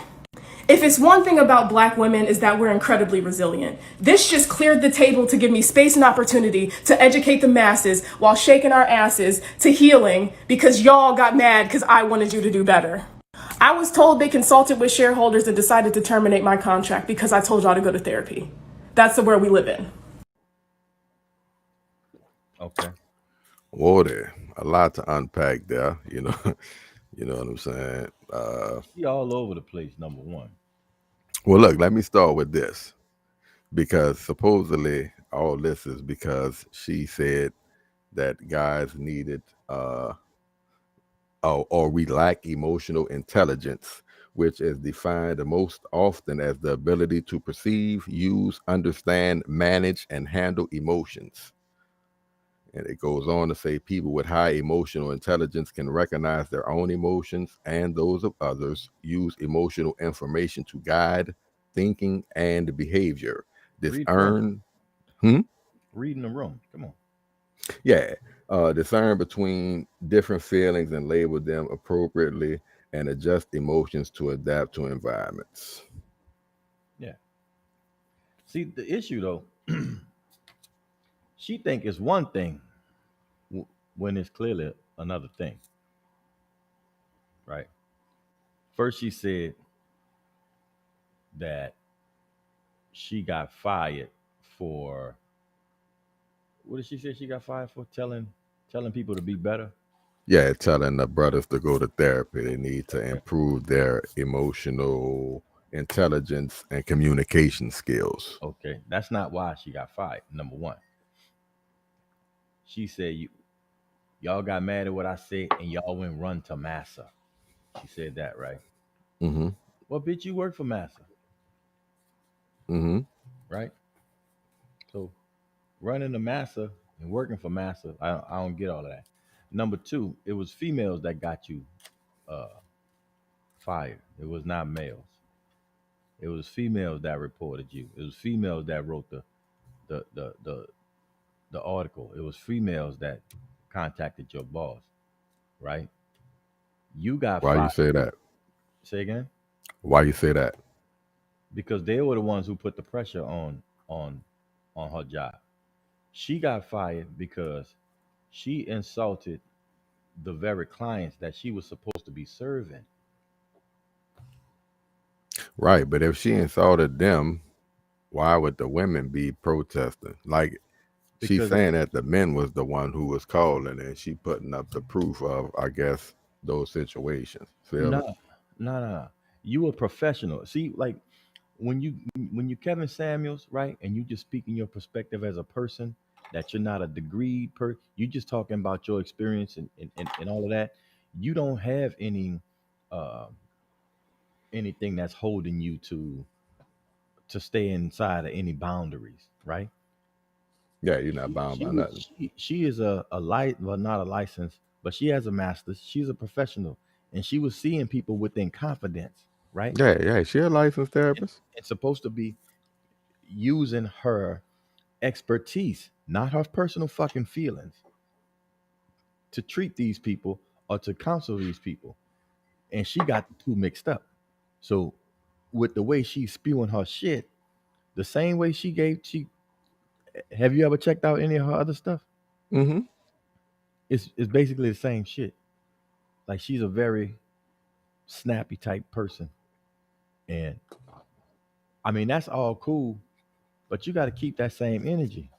S12: If it's one thing about black women is that we're incredibly resilient. This just cleared the table to give me space and opportunity to educate the masses while shaking our asses to healing because y'all got mad because I wanted you to do better. I was told they consulted with shareholders and decided to terminate my contract because I told y'all to go to therapy. That's the world we live in.
S4: Okay.
S1: Whoa there. A lot to unpack there, you know. You know what I'm saying?
S4: She all over the place, number one.
S1: Well, look, let me start with this. Because supposedly all this is because she said that guys needed or we lack emotional intelligence, which is defined most often as the ability to perceive, use, understand, manage, and handle emotions. And it goes on to say people with high emotional intelligence can recognize their own emotions and those of others, use emotional information to guide thinking and behavior. Discern.
S4: Read in the room. Come on.
S1: Yeah. Discern between different feelings and label them appropriately and adjust emotions to adapt to environments.
S4: Yeah. See, the issue though, she think it's one thing when it's clearly another thing. Right? First she said that she got fired for, what did she say she got fired for? Telling people to be better?
S1: Yeah, telling the brothers to go to therapy. They need to improve their emotional intelligence and communication skills.
S4: Okay, that's not why she got fired, number one. She said, y'all got mad at what I said and y'all went run to Massa. She said that, right?
S1: Mm-hmm.
S4: Well, bitch, you work for Massa.
S1: Mm-hmm.
S4: Right? So running to Massa and working for Massa, I don't get all of that. Number two, it was females that got you fired. It was not males. It was females that reported you. It was females that wrote the article. It was females that contacted your boss, right? You got
S1: Why
S4: fired.
S1: you say that?
S4: Say again?
S1: Why you say that?
S4: Because they were the ones who put the pressure on her job. She got fired because she insulted the very clients that she was supposed to be serving.
S1: Right, but if she insulted them, why would the women be protesting? Like, she's
S4: Because-
S1: saying that the men was the one who was calling, and she putting up the proof of, I guess, those situations. Feel me?
S4: No. You a professional. See, like when you Kevin Samuels, right, and you just speaking your perspective as a person, that you're not a degree you just talking about your experience and all of that. You don't have uh anything that's holding you to stay inside of any boundaries, right?
S1: Yeah, you're not bound by nothing.
S4: She is a well, not a license, but she has a master's. She's a professional, and she was seeing people within confidence, right?
S1: Yeah, she a licensed therapist.
S4: It's supposed to be using her expertise, not her personal fucking feelings, to treat these people or to counsel these people. And she got the two mixed up. So with the way she's spewing her shit, the same way she have you ever checked out any of her other stuff?
S1: Mm-hmm.
S4: It's basically the same shit. Like she's a very snappy type person. And I mean that's all cool, but you gotta keep that same energy.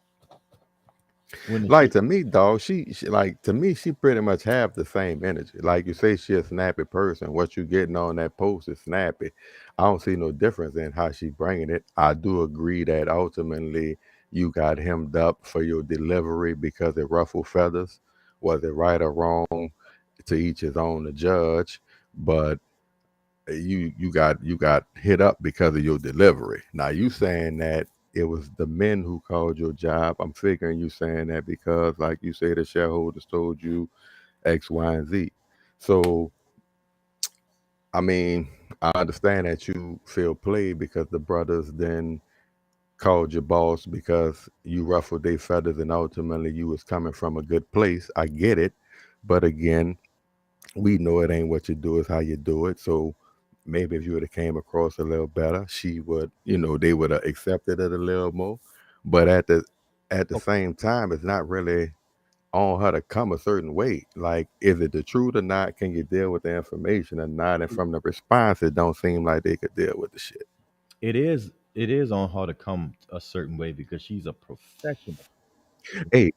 S4: When the
S1: Like
S4: shit
S1: to me, dog, she like to me, she pretty much have the same energy. Like you say, she a snappy person. What you getting on that post is snappy. I don't see no difference in how she bringing it. I do agree that ultimately you got hemmed up for your delivery because it ruffled feathers. Was it right or wrong? To each his own to judge. But you got hit up because of your delivery. Now you saying that it was the men who called your job. I'm figuring you saying that because, like you say, the shareholders told you X, Y, and Z. So I mean, I understand that you feel played because the brothers then called your boss because you ruffled their feathers and ultimately you was coming from a good place. I get it. But again, we know it ain't what you do, is how you do it. So maybe if you would have came across a little better, she would, they would have accepted it a little more. But at the same time, it's not really on her to come a certain way. Like, is it the truth or not? Can you deal with the information or not? And from the response, it don't seem like they could deal with the shit.
S4: it is on her to come a certain way because she's a professional.
S1: Hey,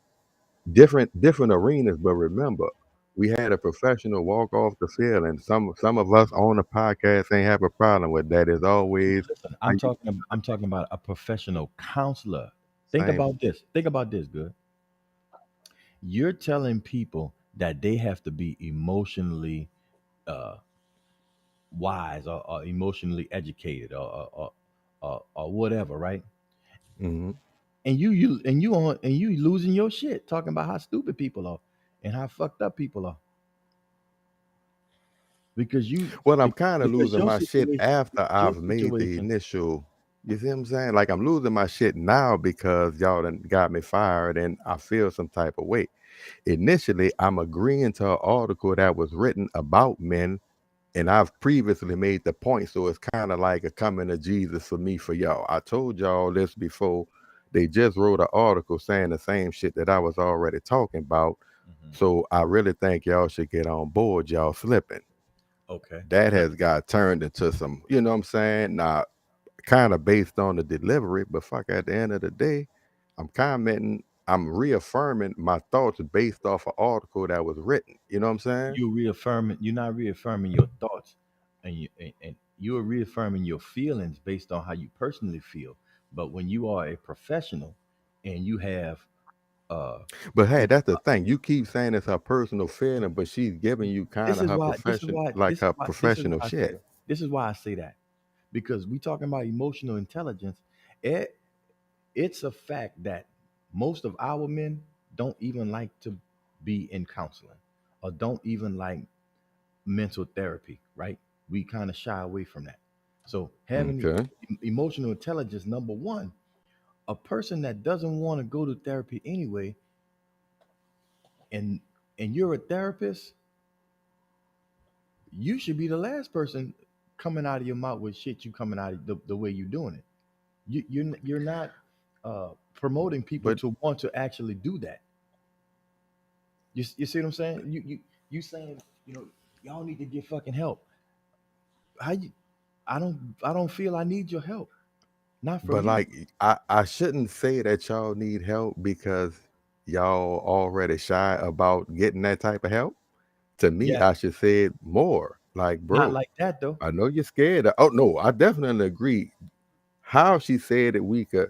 S1: different arenas, but remember, we had a professional walk off the field, and some of us on the podcast ain't have a problem with that. It's always
S4: Listen, I'm talking about a professional counselor. Think
S1: same.
S4: about this. Think about this, good. You're telling people that they have to be emotionally uh, wise or emotionally educated or whatever, right?
S1: Hmm.
S4: And you losing your shit talking about how stupid people are and how fucked up people are because you
S1: Well, I'm kind of
S4: because
S1: losing
S4: your
S1: my shit
S4: situation
S1: after
S4: your
S1: I've made the
S4: situation
S1: initial. You see what I'm saying? Like I'm losing my shit now because y'all done got me fired, and I feel some type of way. Initially, I'm agreeing to an article that was written about men, and I've previously made the point, so it's kind of like a coming to Jesus for me for y'all. I told y'all this before. They just wrote an article saying the same shit that I was already talking about.
S4: Mhm.
S1: So I really think y'all should get on board. Y'all slipping.
S4: Okay.
S1: That
S4: Let-
S1: has got turned into some, you know what I'm saying? Now, kind of based on the delivery, but fuck, at the end of the day, I'm reaffirming my thoughts based off an article that was written. You know what I'm saying?
S4: you're not reaffirming your thoughts and you're reaffirming your feelings based on how you personally feel. But when you are a professional and you have uh
S1: But hey,
S4: you-
S1: that's the thing. You keep saying it's her personal feeling, but she's giving you kind
S4: this
S1: of
S4: is
S1: her
S4: why this is
S1: profession,
S4: why
S1: like
S4: this is
S1: her
S4: why this is
S1: professional
S4: why I say
S1: shit.
S4: that. This is why I say that. Because we talking about emotional intelligence. It it's a fact that most of our men don't even like to be in counseling or don't even like mental therapy, right? We kind of shy away from that. So having
S1: Okay.
S4: emotional intelligence, number one, a person that doesn't want to go to therapy anyway, and you're a therapist, you should be the last person coming out of your mouth with shit you coming out of the way you're doing it. You're not promoting people
S1: But
S4: to want to actually do that. You see what I'm saying? You saying y'all need to get fucking help. How you? I don't feel I need your help. Not from
S1: but
S4: you.
S1: like I shouldn't say that y'all need help because y'all already shy about getting that type of help. To me,
S4: Yes,
S1: I should say it more. Like,
S4: not
S1: bro,
S4: like that though.
S1: I know you're scared. Oh no, I definitely agree. how she said it, we could,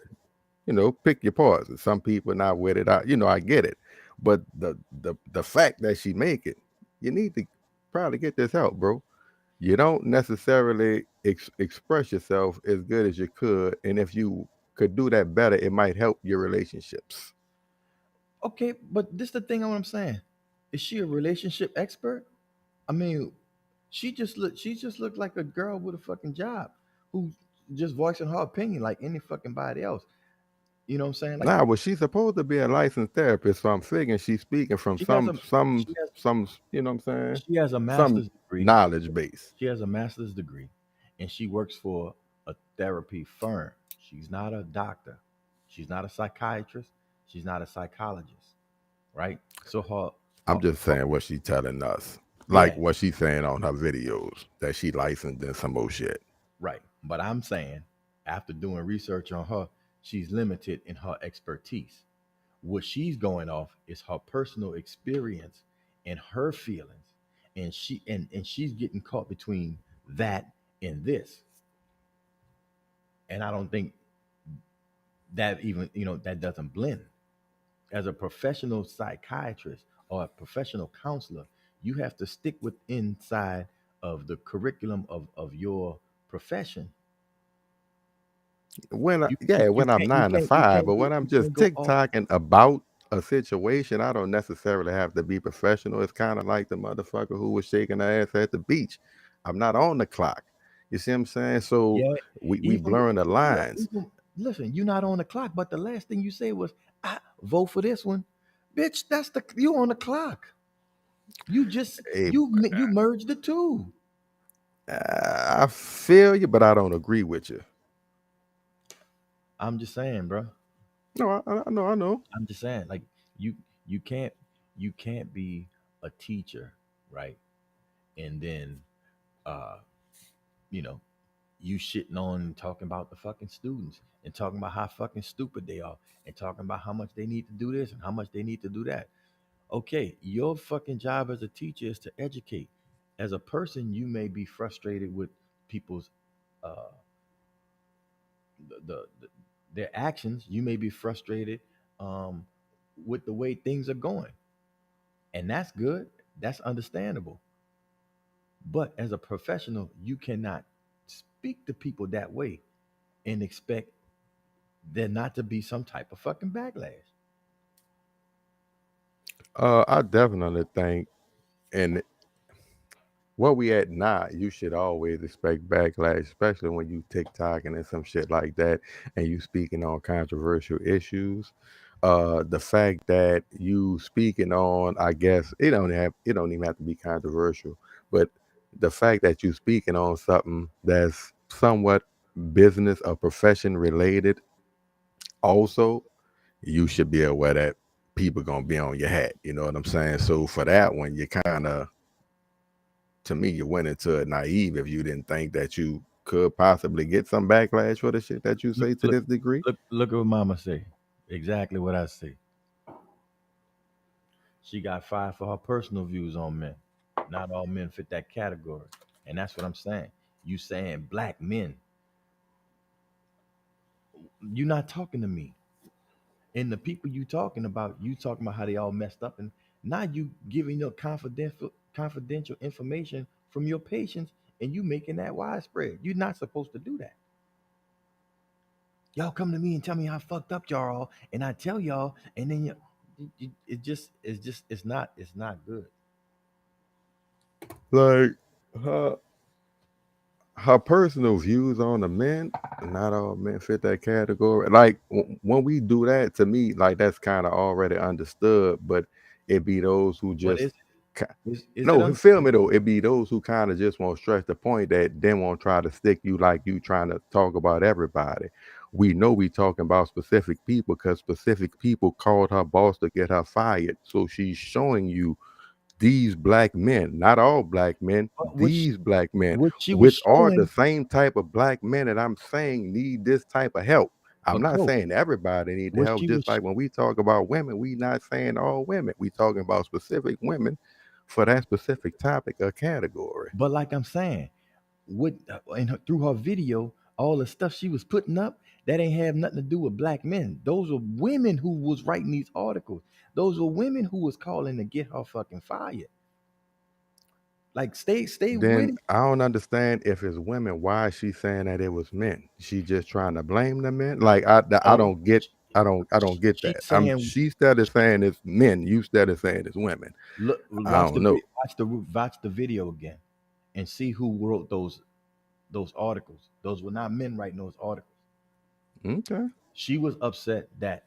S1: pick your poison. Some people not with it. I get it, but the fact that she make it, you need to probably get this help, bro. You don't necessarily express yourself as good as you could, and if you could do that better, it might help your relationships.
S4: Okay, but this the thing I'm saying. Is she a relationship expert? I mean, she just looked like a girl with a fucking job who just voicing her opinion like any fucking body else. You know what I'm saying? Like
S1: Nah, well, she's supposed to be a licensed therapist, so I'm figuring she's speaking from
S4: she has a she has
S1: some, you know what I'm saying?
S4: she has a
S1: Some
S4: master's degree.
S1: knowledge base.
S4: She has a master's degree and she works for a therapy firm. She's not a doctor. She's not a psychiatrist. She's not a psychologist. Right? So
S1: I'm just saying what she's telling us.
S4: Yeah.
S1: Like what she's saying on her videos that she licensed in some old shit.
S4: Right. But I'm saying after doing research on her, she's limited in her expertise. What she's going off is her personal experience and her feelings. And she's getting caught between that and this. And I don't think that even, that doesn't blend. As a professional psychiatrist or a professional counselor, you have to stick with inside of the curriculum of your profession.
S1: When
S4: You
S1: when I'm
S4: can't
S1: 9 to 5, but
S4: go
S1: when I'm just
S4: go off.
S1: TikToking about a situation, I don't necessarily have to be professional. It's kind of like the motherfucker who was shaking her ass at the beach. I'm not on the clock. You see what I'm saying? So
S4: Yeah,
S1: we
S4: even
S1: blurring the lines.
S4: listen, you're not on the clock, but the last thing you said was, "I vote for this one." Bitch, you on the clock. You just
S1: Hey,
S4: you merged the two.
S1: I feel you, but I don't agree with you.
S4: I'm just saying, bro.
S1: No, I know.
S4: I'm just saying, like you you can't you can't be a teacher, right? And then uh, you know, you shitting on and talking about the fucking students and talking about how fucking stupid they are and talking about how much they need to do this and how much they need to do that. Okay, your fucking job as a teacher is to educate. As a person, you may be frustrated with people's uh the their actions. You may be frustrated um with the way things are going. And that's good. That's understandable. But as a professional, you cannot speak to people that way and expect there not to be some type of fucking backlash.
S1: I definitely think, and where we at now, you should always expect backlash, especially when you TikToking and some shit like that, and you speaking on controversial issues. The fact that you speaking on, I guess it don't even have to be controversial, but the fact that you speaking on something that's somewhat business or profession related, also, you should be aware that people gonna be on your hat. You know what I'm saying? So for that one, you kind of, to me, you went into it naive if you didn't think that you could possibly get some backlash for the shit that you say to
S4: Look,
S1: this degree.
S4: look at what Mama say. Exactly what I say. She got fired for her personal views on men. Not all men fit that category, and that's what I'm saying. You saying black men? You're not talking to me. And the people you talking about how they all messed up, and now you giving your confidential information from your patients, and you making that widespread. You're not supposed to do that. Y'all come to me and tell me how fucked up y'all are, and I tell y'all, and then it's not good.
S1: Like her personal views on the men, not all men fit that category. Like when we do that, to me, like that's kind of already understood. But it be those who
S4: But
S1: just
S4: is it
S1: no, feel me though. It be those who kind of just won't stress the point that then won't try to stick you like you trying to talk about everybody. We know we talking about specific people because specific people called her boss to get her fired. So she's showing you these black men, not all black men,
S4: which
S1: these black men,
S4: what she was
S1: which are the
S4: showing?
S1: same type of black men that I'm saying need this type of help. I'm
S4: But
S1: not
S4: Coach,
S1: saying everybody need the
S4: what
S1: help.
S4: she
S1: Just
S4: was
S1: like when we talk about women, we not saying all women. We talking about specific women for that specific topic or category.
S4: But like I'm saying, through her video, all the stuff she was putting up, that ain't have nothing to do with black men. Those were women who was writing these articles. Those were women who was calling to get her fucking fired. Like, stay with
S1: Then
S4: it.
S1: I don't understand if it's women. Why is she saying that it was men? She just trying to blame the men. Like I
S4: Oh,
S1: don't get. I don't get
S4: she's
S1: that.
S4: saying,
S1: She started saying it's men. You started saying it's women.
S4: look,
S1: I don't know.
S4: watch the video again, and see who wrote those articles. Those were not men writing those articles.
S1: Okay.
S4: She was upset that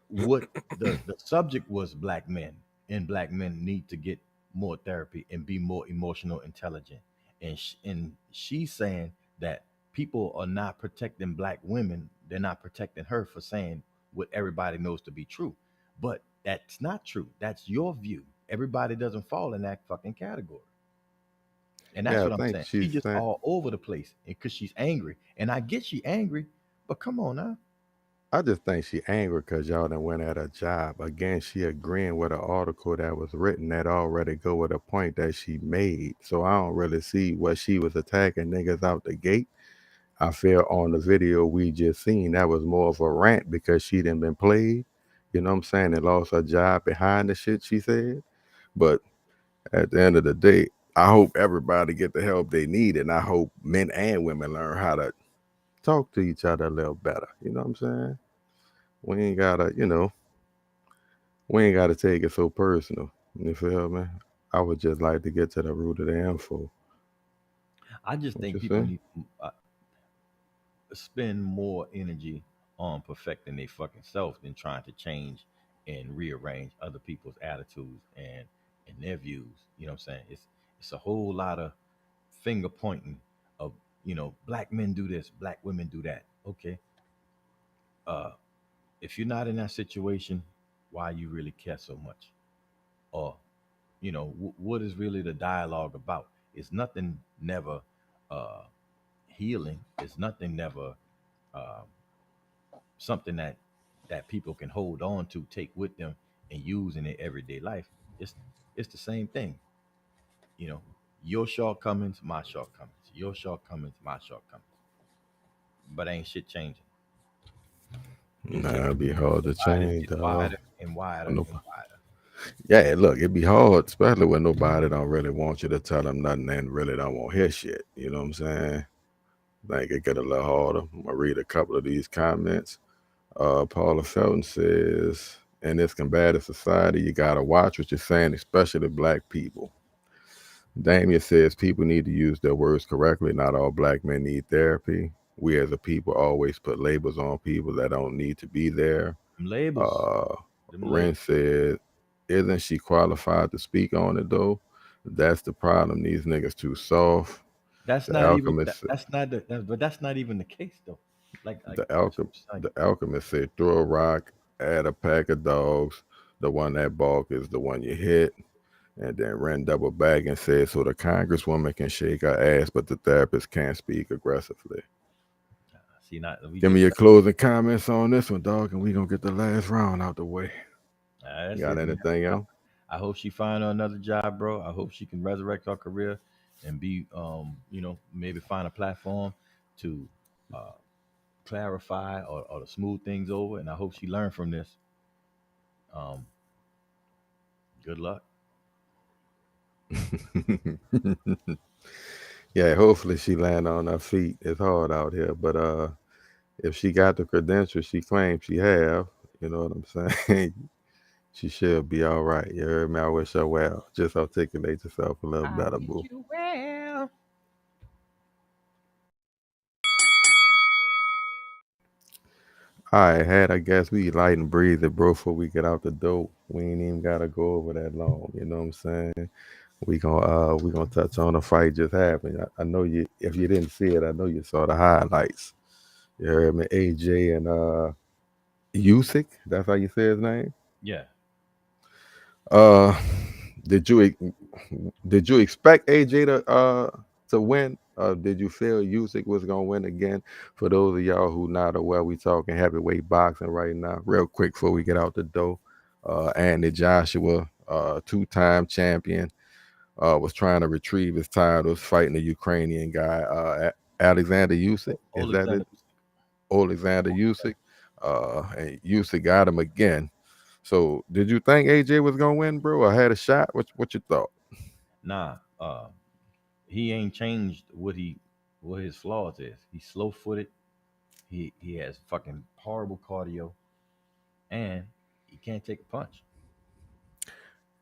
S4: what the subject was black men, and black men need to get more therapy and be more emotional intelligent, and she's saying that people are not protecting black women. They're not protecting her for saying what everybody knows to be true, but that's not true. That's your view. Everybody doesn't fall in that fucking category, and that's
S1: Yeah,
S4: what
S1: I
S4: I'm
S1: think
S4: saying. She's
S1: she's
S4: just
S1: saying.
S4: all over the place because she's angry, and I get she angry, but come on now.
S1: I just think she angry because y'all done went at her job. Again, she agreeing with an article that was written that already go with a point that she made. So I don't really see what she was attacking niggas out the gate. I feel on the video we just seen, that was more of a rant because she done been played. You know what I'm saying? And lost her job behind the shit she said. But at the end of the day, I hope everybody get the help they need. And I hope men and women learn how to talk to each other a little better. You know what I'm saying? We ain't gotta, we ain't gotta take it so personal. You feel me? I would just like to get to the root of the info.
S4: I just
S1: What
S4: think
S1: you
S4: people
S1: say?
S4: need to spend more energy on perfecting their fucking self than trying to change and rearrange other people's attitudes and their views. You know what I'm saying? It's a whole lot of finger pointing of, black men do this, black women do that. Okay. Uh if you're not in that situation, why you really care so much? Or, what is really the dialogue about? It's nothing never uh healing. It's nothing never uh, something that people can hold on to, take with them, and use in their everyday life. It's the same thing. You know, your shortcomings, my shortcomings. Your shortcomings, my shortcomings. But ain't shit changing. It's
S1: Nah,
S4: just
S1: it'd be hard to change,
S4: getting
S1: dog.
S4: wider and wider
S1: No,
S4: and wider.
S1: yeah, look, it'd be hard, especially when nobody don't really want you to tell them nothing and really don't want to hear shit. You know what I'm saying? Like it get a little harder. I'm gonna read a couple of these comments. Paula Felton says, in this combative society, you gotta watch what you're saying, especially black people. Damien says people need to use their words correctly. Not all black men need therapy. We as a people always put labels on people that don't need to be there.
S4: Them labels.
S1: Uh,
S4: Them
S1: Ren
S4: labels.
S1: said, isn't she qualified to speak on it though? That's the problem. These niggas too soft.
S4: That's
S1: The
S4: not even
S1: alchemist,
S4: but that's not even the case though. Like like
S1: the alchemist said, throw a rock at a pack of dogs. The one that balk is the one you hit. And then Ren double back and said, so the congresswoman can shake her ass, but the therapist can't speak aggressively.
S4: see not we
S1: Give me
S4: just
S1: your closing comments on this one, dog, and we gonna get the last round out the way. You
S4: that's
S1: got
S4: it, man.
S1: anything else?
S4: I hope she find her another job, bro. I hope she can resurrect her career and be, maybe find a platform to uh, clarify or to smooth things over. And I hope she learned from this. Um, good luck.
S1: Yeah, hopefully she land on her feet. It's hard out here, but if she got the credentials she claims she have, you know what I'm saying? She should be all right. You heard me? I wish her well. Just articulate yourself a little better, boo.
S4: You well.
S1: All right, I guess we light and breathe it, bro, before we get out the door. We ain't even gotta go over that long. You know what I'm saying? We gonna touch on the fight just happened. I know you. If you didn't see it, I know you saw the highlights. You heard me? AJ and Usyk. That's how you say his name.
S4: Yeah.
S1: Uh, did you expect AJ to win? Did you feel Usyk was gonna win again? For those of y'all who not aware, we talking heavyweight boxing right now. Real quick before we get out the door. Andy Joshua, two-time champion, was trying to retrieve his titles, fighting the Ukrainian guy Alexander Usyk. Is that
S4: Alexander
S1: it? Alexander Usyk. And Usyk got him again. So, did you think AJ was gonna win, bro, or had a shot? What you thought?
S4: Nah, he ain't changed what his flaws is. He's slow footed. He has fucking horrible cardio, and he can't take a punch.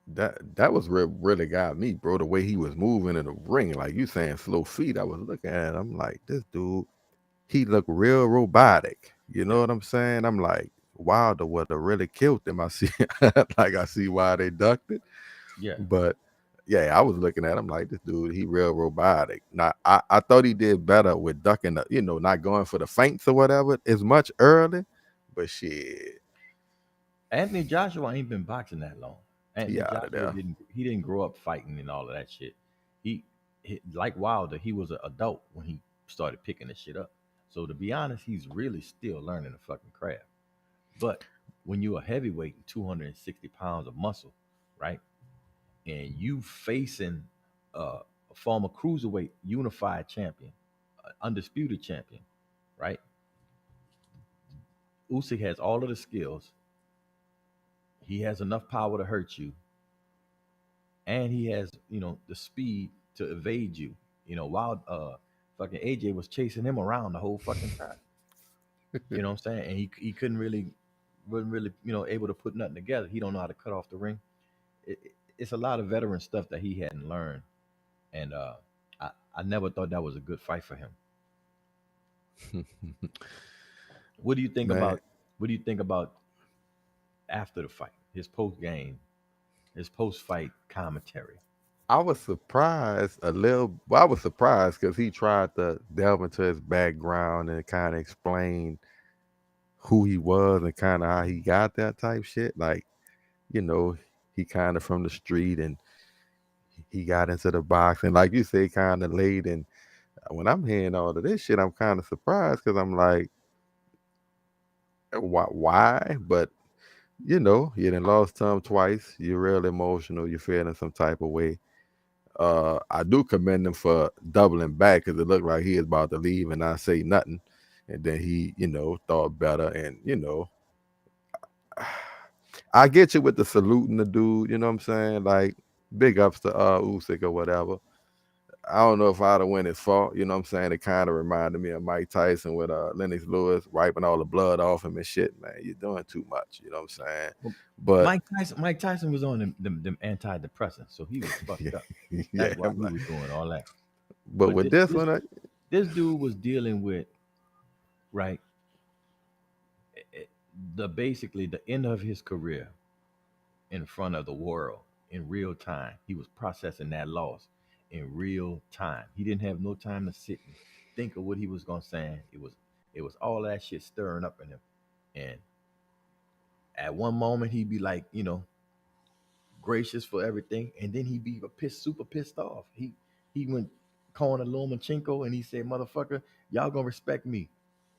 S1: That was really got me, bro. The way he was moving in the ring, like you saying, slow feet. I was looking at him like this dude. He looked real robotic. You know what I'm saying? I'm like, Wilder would have really killed him. I see, like I see why they ducked it.
S4: Yeah,
S1: But yeah, I was looking at him like this dude. He real robotic. Now I thought he did better with ducking the, not going for the feints or whatever as much early. But shit,
S4: Anthony Joshua ain't been boxing that long. Anthony
S1: out of
S4: Joshua
S1: there.
S4: didn't grow up fighting and all of that shit. He like Wilder, he was an adult when he started picking this shit up. So to be honest, he's really still learning the fucking craft. But when you're a heavyweight and 260 pounds of muscle, right, and you facing a former cruiserweight unified champion, undisputed champion, right? Usyk has all of the skills. He has enough power to hurt you, and he has, the speed to evade you. While fucking AJ was chasing him around the whole fucking time. You know what I'm saying? And he wasn't really, able to put nothing together. He don't know how to cut off the ring. It's a lot of veteran stuff that he hadn't learned, and I never thought that was a good fight for him. What do you think
S1: Man.
S4: about? What do you think about after the fight? His post game, his post fight commentary.
S1: I was surprised a little. Well, I was surprised because he tried to delve into his background and kind of explain who he was and kind of how he got that type shit. Like, he kind of from the street and he got into the boxing, like you say, kind of late. And when I'm hearing all of this shit, I'm kind of surprised because I'm like, why? But you done lost Tom twice. You're real emotional. You're feeling some type of way. I do commend him for doubling back because it looked like he was about to leave and not say nothing. And then he, thought better. And, I get you with the saluting the dude, you know what I'm saying? Like, big ups to Usyk or whatever. I don't know if I'd have went his fault, you know what I'm saying? It kind of reminded me of Mike Tyson with Lennox Lewis wiping all the blood off him and shit, man. You're doing too much, you know what I'm saying? But
S4: Mike Tyson was on them antidepressants, so he was fucked up.
S1: yeah,
S4: That's why he was doing all that.
S1: but with this one,
S4: This dude was dealing with, right, basically the end of his career in front of the world in real time. He was processing that loss in real time. He didn't have no time to sit and think of what he was gonna say. It was all that shit stirring up in him. And at one moment he'd be like, gracious for everything, and then he'd be super pissed off. He went calling a Lomachenko and he said, "Motherfucker, y'all gonna respect me."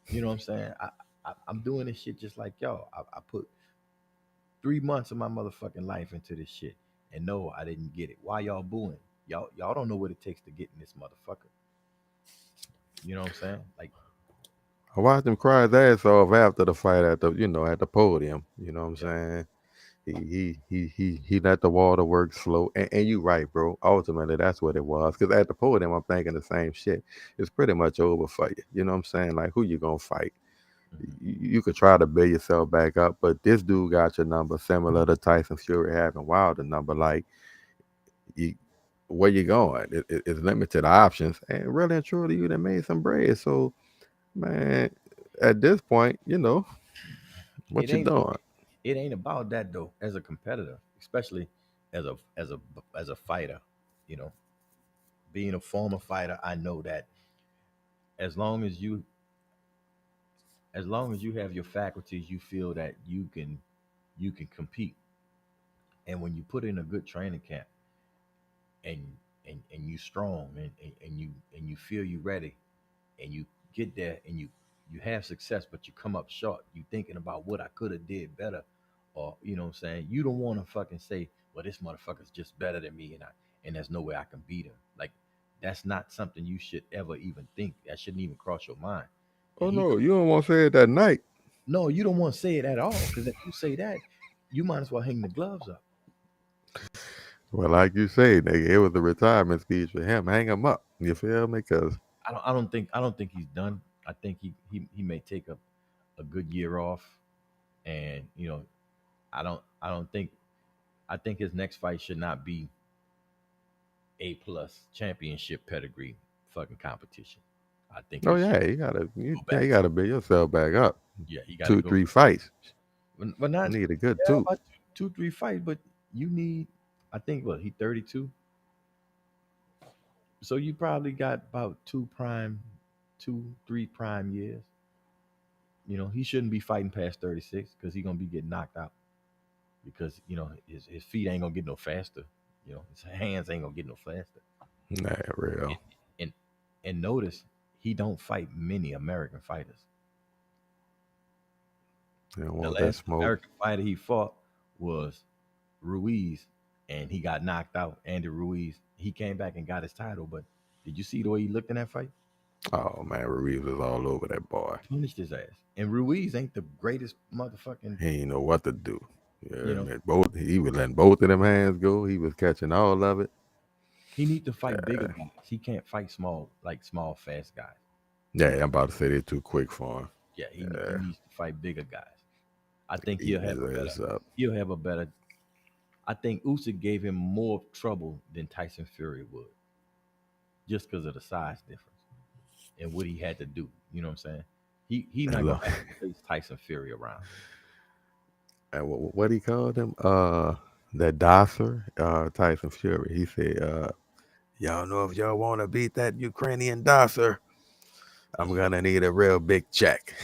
S4: You know what I'm saying? I'm doing this shit just like y'all. I put 3 months of my motherfucking life into this shit, and no, I didn't get it. Why y'all booing? Y'all don't know what it takes to get in this motherfucker. You know what I'm saying? Like,
S1: I watched him cry his ass off after the fight at the podium. You know what I'm saying? He let the waterworks flow. And you right, bro. Ultimately, that's what it was. Because at the podium, I'm thinking the same shit. It's pretty much over for you. You know what I'm saying? Like, who you gonna fight? You could try to build yourself back up, but this dude got your number, similar to Tyson Fury having Wilder number. Like, where you going? It's limited options, and really and truly, you done made some bread. So, man, at this point, what
S4: it
S1: you
S4: ain't
S1: doing?
S4: it ain't about that though. As a competitor, especially as a fighter, being a former fighter, I know that as long as you have your faculties, you feel that you can compete. And when you put in a good training camp and you strong and you feel you ready and you get there and you have success, but you come up short, you thinking about what I could have did better, or you know what I'm saying, you don't want to fucking say, well, this motherfucker's just better than me and there's no way I can beat him. Like, that's not something you should ever even think. That shouldn't even cross your mind.
S1: Oh
S4: And he,
S1: no, you don't want to say it that night.
S4: no, you don't want to say it at all, because if you say that, you might as well hang the gloves up.
S1: Well, like you say, nigga, it was a retirement speech for him. Hang him up. You feel me? Cause
S4: I don't think he's done. I think he may take a good year off, and I think his next fight should not be A+ championship pedigree fucking competition. I think.
S1: oh
S4: he
S1: yeah,
S4: should
S1: you gotta
S4: go
S1: you
S4: back.
S1: gotta build yourself back up.
S4: Yeah, he got to
S1: 2,
S4: go.
S1: 3 fights.
S4: But not
S1: Need a good
S4: yeah,
S1: two.
S4: about 2-3 fights, but you need. I think what he 32. So you probably got about 2, 3 prime years. He shouldn't be fighting past 36 because he's gonna be getting knocked out. Because his feet ain't gonna get no faster. His hands ain't gonna get no faster.
S1: Nah, real.
S4: And and notice he don't fight many American fighters.
S1: They don't
S4: The
S1: want that
S4: last
S1: smoke.
S4: American fighter he fought was Ruiz, and he got knocked out. Andy Ruiz. He came back and got his title, but did you see the way he looked in that fight?
S1: Oh man, Ruiz was all over that boy.
S4: Punished his ass. And Ruiz ain't the greatest motherfucking.
S1: He ain't know what to do. Yeah,
S4: You know.
S1: man, he was letting both of them hands go. He was catching all of it.
S4: He need to fight bigger guys. He can't fight small, fast guys.
S1: Yeah, I'm about to say they're too quick for him.
S4: Yeah, he needs to fight bigger guys. I think
S1: Eating his ass up.
S4: he'll have a better. I think Usyk gave him more trouble than Tyson Fury would, just because of the size difference and what he had to do. You know what I'm saying? He not gonna have to face Tyson Fury around.
S1: And what he called him? That Dosser, Tyson Fury. He said, y'all know if y'all want to beat that Ukrainian Dosser, I'm gonna need a real big check.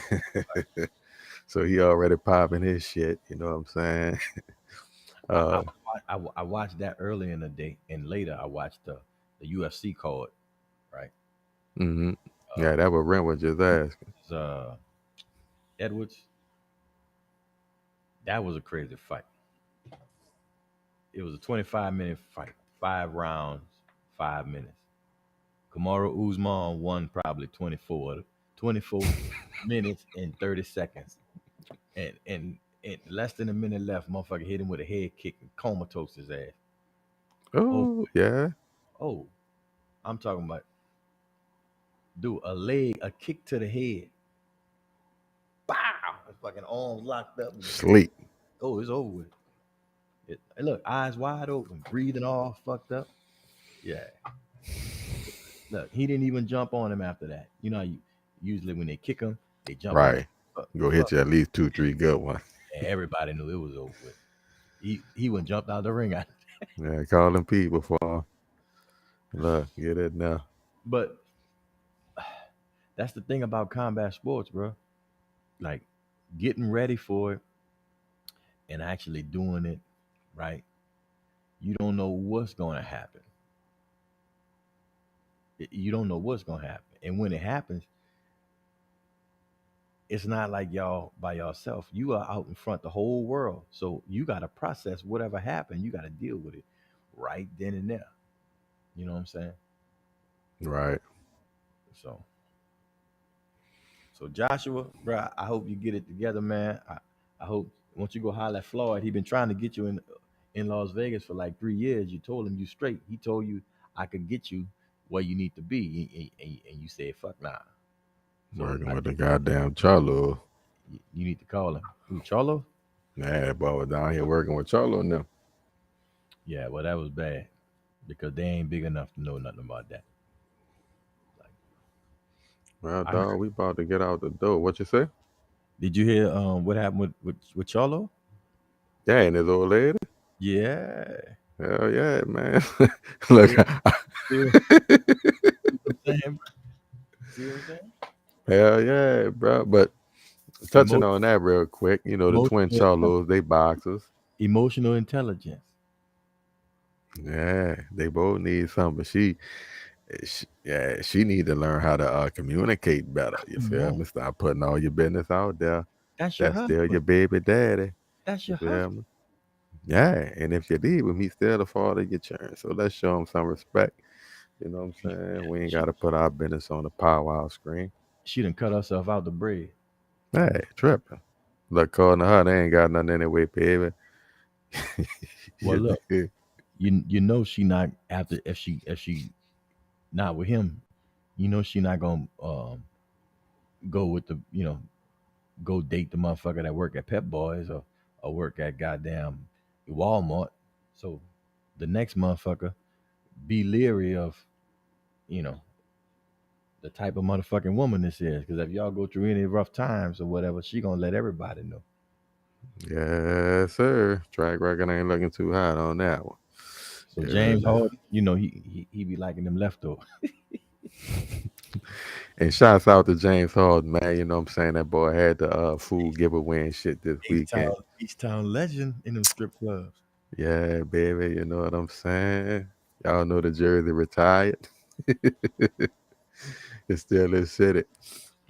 S1: So he already popping his shit. You know what I'm saying?
S4: I watched that earlier in the day, and later I watched the UFC card. Right?
S1: Mm-hmm. Yeah, that what Ren was just asking.
S4: Edwards. That was a crazy fight. It was a 25-minute fight, 5 rounds, 5 minutes. Kamaru Usman won probably 24 minutes and 30 seconds. And less than a minute left, motherfucker hit him with a head kick and comatose his ass.
S1: Oh, yeah.
S4: Oh, I'm talking about, dude, a kick to the head. Bow! His fucking arms locked up.
S1: Sleep.
S4: Oh, it's over with. Look, eyes wide open, breathing all fucked up. Yeah. Look, he didn't even jump on him after that. You know, usually when they kick him, they jump on him.
S1: Right. Go hit you at least 2, 3 good ones.
S4: And everybody knew it was over with. He wouldn't jump out the ring.
S1: Yeah, call them people for him. Look, get it now.
S4: But that's the thing about combat sports, bro. Like getting ready for it and actually doing it right. You don't know what's going to happen. You don't know what's going to happen. And when it happens, it's not like y'all by yourself. You are out in front of the whole world. So you got to process whatever happened. You got to deal with it right then and there. You know what I'm saying?
S1: Right.
S4: So Joshua, bro, I hope you get it together, man. I hope once you go holler at Floyd, he been trying to get you in Las Vegas for like 3 years. You told him you straight. He told you I could get you where you need to be, and you said fuck nah. So
S1: Working with the goddamn Charlo.
S4: You need to call him. Who, Charlo?
S1: Nah, that boy was down here working with Charlo now.
S4: Yeah, well, that was bad because they ain't big enough to know nothing about that.
S1: Well, dog, we about to get out the door. What you say?
S4: Did you hear what happened with Charlo?
S1: Yeah, and his old lady?
S4: Yeah.
S1: Hell yeah, man. Look.
S4: See what I'm saying?
S1: Hell yeah, bro. But touching on that real quick, you know, the twin Charlos, they boxers.
S4: Emotional intelligence.
S1: Yeah, they both need something. But she need to learn how to communicate better. You feel me? Stop putting all your business out there.
S4: That's your husband.
S1: Still your baby daddy.
S4: That's your
S1: feel
S4: husband.
S1: me? Yeah, and if you leave him, he's still the father of your children. So let's show him some respect. You know what I'm saying? We ain't got to put our business on the powwow screen.
S4: She done cut herself out the bread.
S1: Hey, tripping. Look, according to her, they ain't got nothing anyway, baby.
S4: Well, look, you know she not after if she not with him, you know she not gonna go with the go date the motherfucker that work at Pep Boys or work at goddamn Walmart. So the next motherfucker be leery of the type of motherfucking woman this is, because if y'all go through any rough times or whatever, she gonna let everybody know.
S1: Yes, sir. Track record ain't looking too hot on that one.
S4: So
S1: Yeah,
S4: James
S1: man.
S4: Harden, he be liking them leftovers.
S1: And shouts out to James Harden, man. You know what I'm saying? That boy had the food giveaway and shit this weekend.
S4: Each town legend in them strip clubs.
S1: Yeah, baby. You know what I'm saying? Y'all know the jersey retired. It's still in city.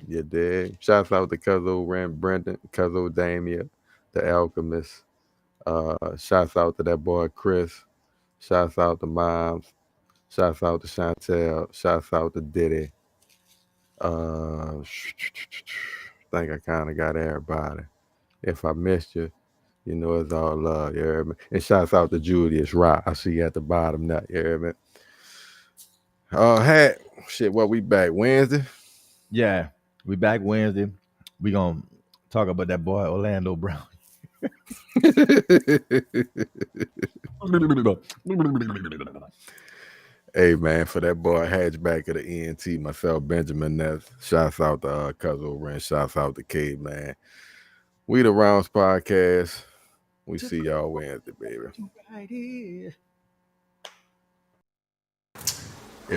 S1: You dig? Shouts out to Cuzzo Brendan, Cuzzo Damia, the Alchemist. Shouts out to that boy Chris. Shouts out to Moms. Shouts out to Chantel. Shouts out to Diddy. Think I kind of got everybody. If I missed you, you know it's all love. You heard me? And shouts out to Julius Rock. I see you at the bottom now. You heard me? Hat. Shit, what we back Wednesday?
S4: Yeah, we back Wednesday. We gonna talk about that boy Orlando Brown.
S1: Hey man, for that boy Hatchback of the ENT, myself Benjamin Ness. Shouts out to Cuzzo Ren. Shouts out to K man. We the Rounds Podcast. We see y'all Wednesday, baby.
S4: Right here.